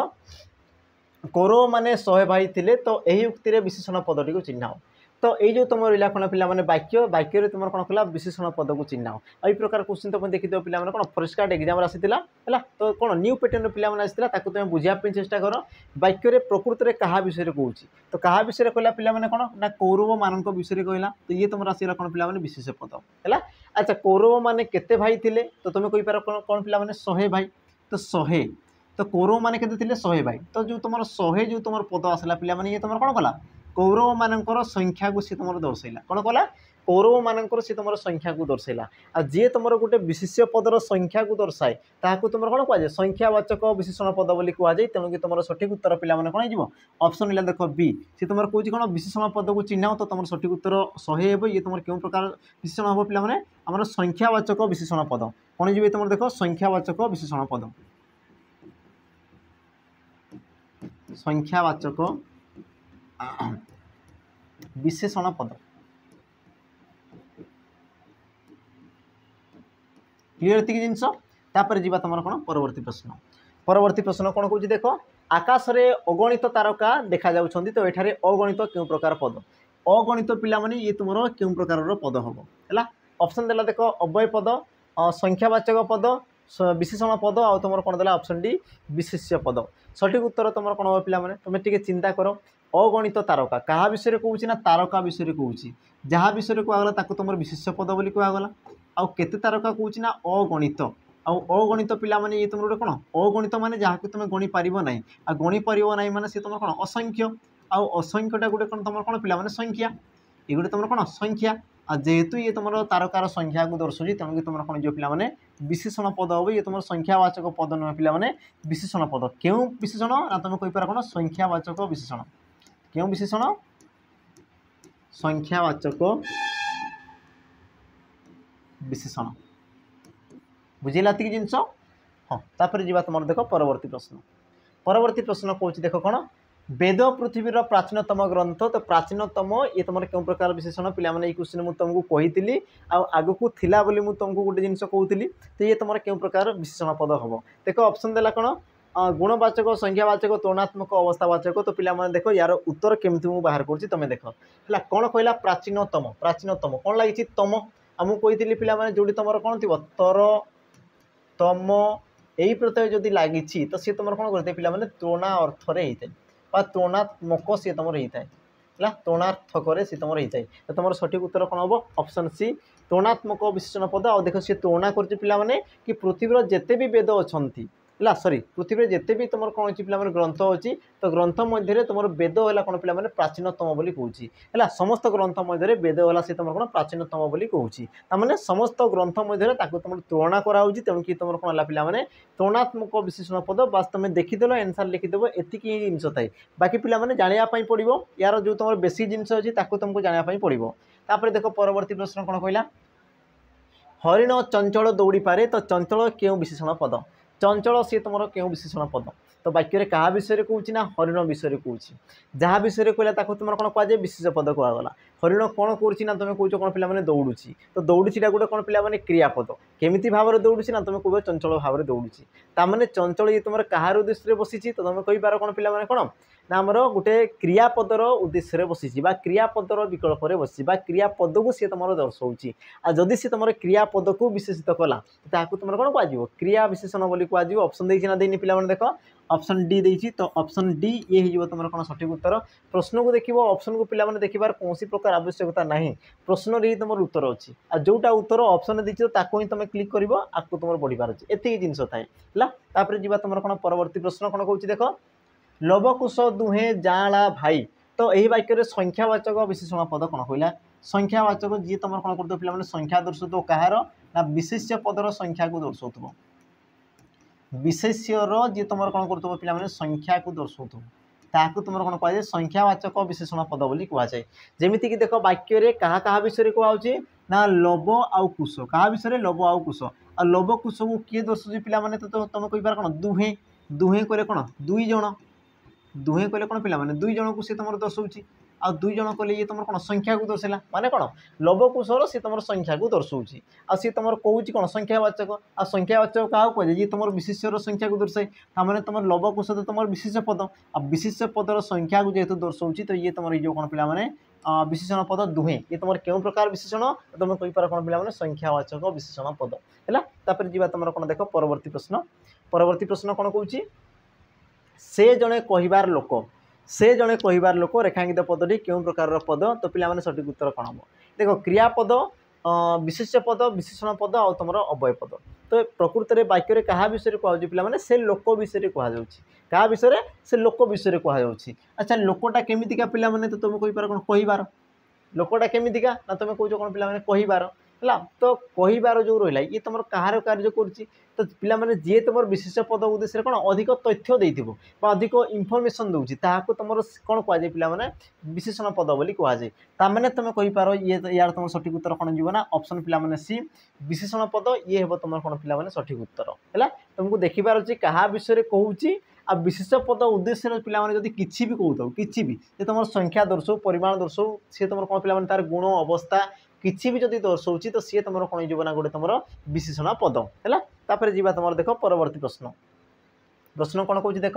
कौरव माने 100 भाई थिले तो यही उक्ति विशेषण पदटी को चिन्ह तो ये जो तुम रहा कौन पे वाक्य वाक्य तुम कौन कला विशेषण पद को चिन्ह यही प्रकार क्वेश्चन तुम देखी पे कौन फॉरेस्ट गार्ड एग्जाम आसाला है तो कौन न्यू पैटर्न पे आसाला तुम बुझापी चेष्टा कर वाक्य प्रकृत में क्या विषय कहूँ तो क्या विषय कहला पे कौन ना कौरव मान विषय कहला तो ये तुम आसला कौन पे विशेष पद है अच्छा कौरव मैंने केते भाई थे तो तुम कहींपार कौन पे 100 भाई तो 100 तो कौरव मैंने केते 100 भाई तो जो तुम 100 जो तुम पद आसला पे ये तुम कौन कला कौरव मानकर संख्या को सी तुम दर्शैला कौन कला कौरव मानकर सी तुम संख्या को दर्शैला आ जी तुम गोटे विशेष्य पदर संख्या को दर्शाए ताकू तुम कौन कहुए संख्यावाचक विशेषण पद बोली कहुए तेणुक तुम सठिक उत्तर पे कौन हो ऑप्शन है देख बी सी तुम कौन कौन विशेषण पद को चिन्ह तो तुम सठिक उत्तर 100 हे ये तुम क्यों प्रकार विशेषण हम पे आम संख्यावाचक विशेषण पद कौन जी तुम देख संख्यावाचक विशेषण पद संख्यावाचक विशेषण पद क्लियर एतिक जिनस तापर जीवा तुम कौन परवर्ती प्रश्न कौन कौन देख आकाश रे अगणित तारका देखा जाउछंती तो एठारे अगणित क्यों प्रकार पद अगणित पिला माने ये तुम क्यों प्रकार पद हम है ऑप्शन देला देख अव्यय पद संख्यावाचक पद विशेषण पद आ तुम कौन देला ऑप्शन डी विशेष्य पद सठिक उत्तर तुम कौन हम पे तुम टे चिंता कर अगणित तारका क्या विषय कहूँ ना तारका विषय कहूँ जहाँ विषय कहगला तुम विशेष्य पद बोली कहगला आउ केते तारका कहूँ ना अगणित आउ अगणित पिला माने ये तुम गोटे कौन अगणित माने जहाँ तुम गणी पार ना आ गणी पार ना माने सी तुम कौन असंख्य आउ असंख्यटा गोटे कौन तुम कौन पिला संख्या ये गोटे तुम कौन संख्या आ जेहेतु ये तुम तारकार संख्या को दर्शाऊँ तेणुक तुम कौन जो पे विशेषण पद हम ये तुम संख्यावाचक पद नुह पे विशेषण पद क्यों विशेषण ना तुम कहींपार कौन संख्यावाचक विशेषण क्यों विशेषण संख्यावाचक विशेषण बुझेगा जिनस हाँ तापर जीवा तुम देख परवर्ती प्रश्न परवर्ती प्रश्न कौन देख कौन वेद पृथ्वीर प्राचीनतम ग्रंथ तो प्राचीनतम ये तुम क्यों प्रकार विशेषण पे क्वेश्चन मुझे तुमको कही आग को थिला बोली मुझे तुमको गोटे जिन कहूली तो ये तुम क्यों प्रकार विशेषण पद हम देख ऑप्शन देला कौन गुणवाचक संख्यावाचक तुलनात्मक अवस्थावाचक तो पिला देख यार उत्तर केमती मुझे बाहर कर तुम देख है कौन कहला प्राचीनतम प्राचीनतम कौन लगी तम आमको कही पे जो तुम कौन थी तर तम यही प्रत्यय जदि लगी तो सी तुम कौन करते पे तुलना अर्थरे होता है तुलनात्मक सी तुम होता है तुलनार्थक सी तुम होता है तो तुम सठिक उत्तर कौन हम ऑप्शन सी तुलनात्मक विशेषण पद आ देख सी तुलना कर पे कि पृथ्वीर जिते भी वेद अच्छा है सॉरी पृथ्वी जिते भी तुम कौन अच्छी पे ग्रंथ अच्छी तो ग्रंथ मध्य तुम वेद है कौन पे प्राचीनतम बोली कहूँ है समस्त ग्रंथ मध्य वेद है सी तुम कौन प्राचीनतम बोली कहूँ समस्त ग्रंथ मध्य तुम तुलना कराऊँ तेणु कि तुम कौन है पे तुलनात्मक विशेषण पद बास तुम देखीदेल एनसार लिखिदेव एतिक जिन थाए बाकी पे जानापी पड़ो यार जो तुम बेसी जिन अच्छी तुमको जानापी पड़ो तापर देख परवर्ती प्रश्न कौन कहला हरिण चंचल दौड़ी पारे तो चंचल क्यों विशेषण पद चंचल सी तुम क्यों विशेषण पद तो वाक्य क्या विषय कहूँ ना हरिण विषय कहूँ जहाँ विषय कहला तुम कौन कहुए विशेष पद कहगला हरिण कौन करुँच तुम कौच कौन पे दौड़ुची तो दौड़ीटा गोटे कौन पे क्रियापद केमी भाव में दौड़ुची ना तुम कह चंचल भाव में दौड़ुची ताने चंचल ये तुम कहार उद्देश्य बसी तो तुम कहींपार कौन पे कौन ना आमर गोटे क्रियापदर उद्देश्य बसी क्रियापदर विकल्प बसी क्रियापद को सी तुम दर्शाऊँगी आ जदि सी तुम क्रियापद को विशेषित कला तो तुम कौन कह क्रिया विशेषण बोली कह ऑप्शन देना देनी पे देख ऑप्शन डी देती तो ऑप्शन डी ये हो तुम कौन सठिक उत्तर प्रश्न को देखो ऑप्शन को पे देखबार कौन प्रकार आवश्यकता ना प्रश्न ही तुम उत्तर अच्छी आ जोटा उत्तर ऑप्शन देती ही तुम क्लिक कर आपको तुम बढ़िबार अच्छे एतिक जिन थाए है जी तुम कौन परवर्ती प्रश्न कौन कहूँ देख लवकुश दुहे जाला भाई तो यही वाक्य संख्यावाचक विशेषण पद कौन कहला संख्यावाचक जी तुम कौन कर पे संख्या दर्शाऊ कहार ना विशेष्य पदर संख्या को दर्शाऊ विशेष्यर जी तुम कौन कर पे संख्या को दर्शाऊ ताकू तुम कौन कह संख्यावाचक विशेषण पद बोली कहुए जमीक देख वाक्य क्या क्या विषय कहुचे ना लव आउ कुश क्या विषय लव आउ कुश आ लव कुश को किए दर्शाऊँ पे तो तुम कहींपार कौन दुहे दुहे कले कौन दुई जन दुहे कले कौन पे दुई जन को सी तुम दर्शाऊँगी आ दुई जन कले ये तुम कौन संख्या को दर्शाला माने कौन लव कुशर सी तुम संख्या को दर्शाऊँगी आ सी तुम कहूँ कौन संख्यावाचक आ संख्यावाचक क्या कहे जी तुम विशेष्यर संख्या को दर्शाए ताने तुम लव कुश तो तुम विशेष पद आ विशेष पदर संख्या को जेहेतु दर्शाऊँगी तो ये तुम जो कौन पे विशेषण पद दुहे ये तुम क्यों प्रकार विशेषण तुम कहींपार कौन पे संख्यावाचक विशेषण पद है जी तुम कौन देख परवर्ती प्रश्न कौन कहूँ से जड़े कहबार लोक से जड़े कहबार लोक रेखांकित पदटी क्यों प्रकार पद तो पे सठिक उत्तर कौन हम देख क्रियापद विशेष्य पद विशेषण पद आ तुम अव्यय पद तो प्रकृत में वाक्य क्या विषय कहुँ पे से लोक विषय कहुँ क्या विषय से लोक विषय कहुँ अच्छा लोकटा केमितिका पे तो तुम कहींपार कौन कहबार लोकटा केमितिका ना तुम कौच कौन पे कहबार है तो कहबार जो रहा ये तुम कहार कार्य कर तो पे जी तुम विशेष पद उद्देश्य कौन अधिक तथ्य देथिबो अधिक इनफर्मेशन दूसरी ताकू तुम कौन कहुए पे विशेषण पद बोली कहुए ताने तुम कहींपार ये यार तुम सठिक उत्तर कौन जीव ना ऑप्शन पे सी विशेषण पद ये हे तुम कौन पे सठिक उत्तर है तुमको देखिबार अच्छे क्या विषय कहूँ आ विशेष पद उद्देश्य पे किसी भी कहूँ किसी भी तुम संख्या दर्शाऊ परिमाण दर्शाऊ सी तुम कौन पे तार गुण अवस्था किसी भी जदि दर्शाऊँ तो सी तुम कौन हो गोटे तुम विशेषण पद है तापर जी तुम देख परवर्ती प्रश्न प्रश्न कौन कहूँ देख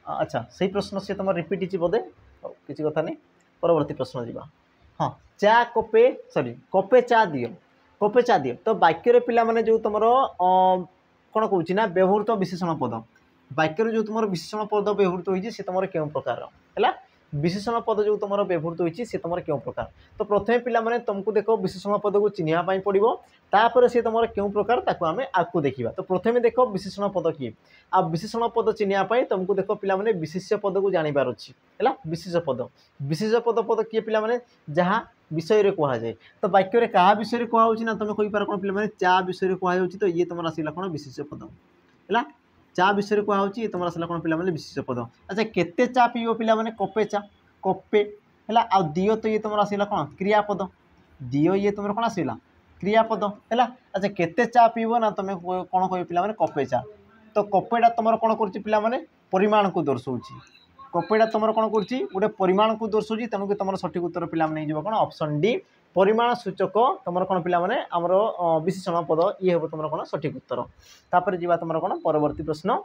अच्छा से प्रश्न सी तुम रिपीट बोधे किसी कथा नहीं परवर्ती प्रश्न जी हाँ चा कपे सॉरी कपे चा दियो तो वाक्य पे जो तुम कौन कहूँ ना व्यवहृत विशेषण पद वाक्य जो तुम विशेषण पद व्यवहृत होती सी तुम क्यों प्रकार है विशेषण पद जो तुम व्यवहृत होती सी तुम क्यों प्रकार तो प्रथम पे तुमको देख विशेषण पद को चिन्हवाई पड़ो तापर सी तुम क्यों प्रकार ताको आम आगे देखा तो प्रथम देख विशेषण पद किए आ विशेषण पद चिन्हवाई तुमको देख पे विशेष्य पद को जानवर अच्छी है विशेष पद पद किए पे जहाँ विषय कहुए तो वाक्य क्या विषय कहुँ ना तुम कहींपार कौन पे चा विषय कहुँ तो ये तुम आसला कौन विशेष पद है चा विषय कहुँ ये तुम आसला कौन पे विशेष पद अच्छा केते चा पीब पे कपे चा कपे है आ दियो तो ये तुम आसला कौन क्रियापद दियो ये तुम कौन आसला क्रियापद है अच्छा केते चा पीब ना तुम कौन कह पे कपे चा तो कपेटा तुम कौन कर पाने परिमाण को दर्शाऊँ कपेटा तुम कौन कर गोटे परिमाण को दर्शाऊँ तेणुक तुम सठिक उत्तर पे कौन ऑप्शन डी परिमाण सूचक तुम कौन पे आमर विशेषण पद ये हम तुम कौन सठिक उत्तर तापर जी तुम कौन परवर्ती प्रश्न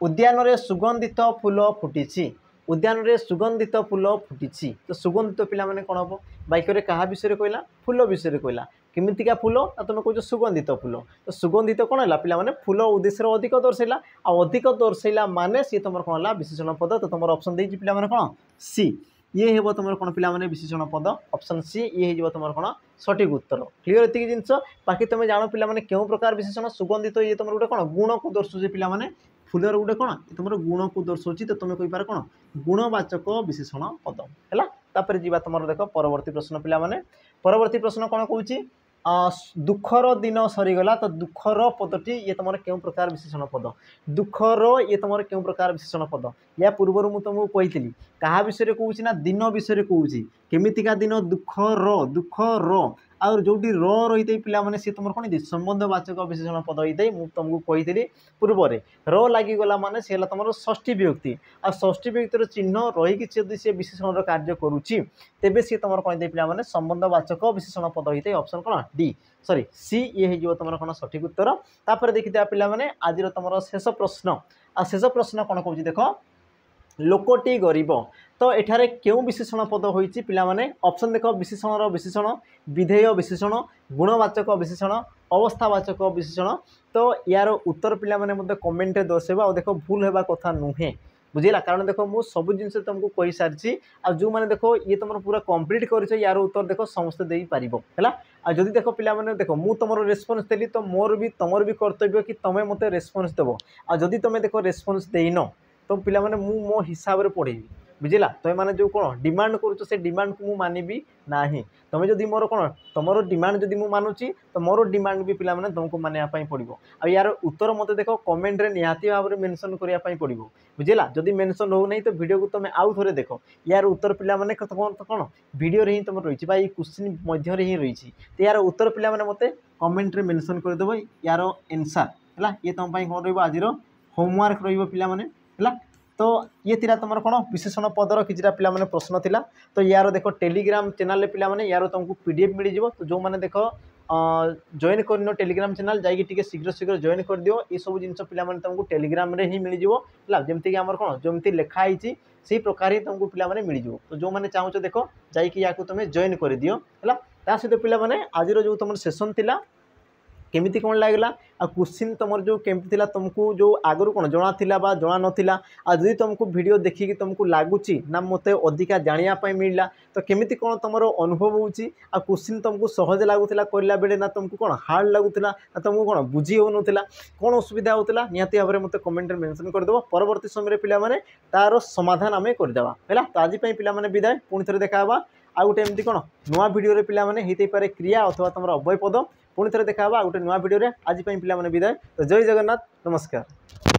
उद्यान रे सुगंधित फूल फुटी उद्यान रे सुगंधित फूल फुटी तो सुगंधित पिला माने कौन हम वाक्य क्या विषय कहला फूल विषय कहला केमितिका फूल तुम कह सुगंधित फूल तो सुगंधित कौन है पिला माने फूल उद्देश्य अधिक दर्शाइला अधिक दर्शाइला माने सी तुम कौन है विशेषण पद तो तुम ऑप्शन देती पिला माने कौन सी ये हे तुम कौन पिला माने विशेषण पद ऑप्शन सी ये हो तुम कौन सठिक उत्तर क्लीयर एति जिनस बाकी तुम जान पिला माने केउ प्रकार विशेषण सुगंधित ये तुम गोटे कौन गुण को दर्शाऊँ पिला माने फूलर गोटे कौन तुम गुण को दर्शाऊँ तो तुम कहींपार कौन गुणवाचक विशेषण पद है तापर जी तुम देख परवर्ती प्रश्न पिला माने परवर्ती प्रश्न कौन कहूँ दुखर दिन सरीगला तो दुखर पदटी ये तुम क्यों प्रकार विशेषण पद दुखर ये तुम क्यों प्रकार विशेषण पद या पूर्वर मुझे तुमको कही क्या विषय कहूँ ना दिन विषय कहूँ केमितिका दिन दुखर आउ जो रही थे पे सी तुम कौन संबंधवाचक विशेषण पद होता है तुमको कही पूर्व लगिगला माने सी है तुम षष्ठी विभक्ति आ षष्ठी विभक्तिर चिन्ह रही सी विशेषण कार्य करुच्ची तेबे सी तुम कौन पे संबंधवाचक विशेषण पद होता है ऑप्शन कौन डी सॉरी सी ये हो तुम कौन सठिक उत्तर तापर देखिए पे आज तुम शेष प्रश्न आ शेष प्रश्न कौन कहूँ देख लोकटी गरीब तो एठारे क्यों विशेषण पद होती पिलामाने ऑप्शन देख विशेषण विशेषण विधेय विशेषण गुणवाचक विशेषण अवस्थावाचक विशेषण तो यार उत्तर पिलामाने मते कमेंट दर्शेबा और देख भूल होगा कथा नुहे बुझेगा कारण देख मु सब जिनस तुमको कही सारी आ जो मैंने देख ये तुम पूरा कंप्लीट कर यार उत्तर देख समस्ते दे पार है आदि देख पे देख मु तुम रेस्पन्स देली तो मोर भी तुमर भी कर्तव्य कि तुम्हें मत रेस्पन्स देव आदि तुम देख रेस्पन्स देन तो पिला माने मु मो हिसाब रे पढ़ेबी बुझिला तो माने जो कौन डिमांड करूँ से डिमांड को मु मानिबी नाही तुम जदि मोर कौन तुमर डिमांड जदि मु मानुची तो मोर डिमांड भी पिला माने तुमको मानिया पई पड़िबो आ यार उत्तर मते देखो कमेंट रे निहाती भाव रे मेंशन करिया पई पड़िबो बुझिला जदि मेंशन हो नहीं तो वीडियो को तुम आउ थोड़े देखो यार उत्तर पिला माने कौन वीडियो रे ही तुम रही बा क्वेश्चन मध्य रे ही रही तो यार उत्तर पिला माने मते कमेंट रे मेंशन कर देबो यार आंसर है ये तुम पई कोन रहबो आजिरो होमवर्क रहबो पिला माने है तो ये थिला तुम कौन विशेषण पदर किछटा पिला माने प्रश्न थिला तो यार देखो टेलीग्राम चैनल पिला माने यार तुमको पीडीएफ मिल जिवो तो जो माने देखो जॉइन करनो टेलीग्राम चैनल जाइए टिके शीघ्र शीघ्र जॉइन कर दियो ये सब जिनस पिला माने तुमको टेलीग्राम रे ही मिल जिवो हला जेमति कि हमर कौन जेमति लिखा आइछि सेही प्रकार ही तुमको पिला माने मिल जिवो तो जो माने चाहो देखो जाइए याकू तुम जॉइन कर दियो हला ता सहित पिला माने आजिरो जो तुम सेशन थिला केमिति कौन लगला आ क्वेश्चन तुम जो केमती तुमको जो आगु कौन जना थिला बा जना नथिला आ जदि तुमको वीडियो देखिकी तुमको लगुची ना मते अधिका जानिया पई मिलला तो केमिति कौन तुमरो अनुभव होउची आ क्वेश्चन तुमको सहज लागुथिला करला बेले ना तुमको कौन हार्ड लागुथिला ना तुमको कौन बुझी हो नथिला कौन असुविधा होतिला निहाती भाबरे मते कमेंट रे मेंशन कर देबो परवर्ती समय पिला माने तारो समाधान आमे कर देबा हैला तो आज पई पिला माने विदाय पुणी थरे देखाबा आ गोटे एमती कौन नुआ वीडियो रे पिला माने हेतै पारे क्रिया अथवा तुम अव्यय पद पुणी थे देखा गोटे नुआ वीडियो रे आज पिला माने विदाय तो जय जगन्नाथ नमस्कार।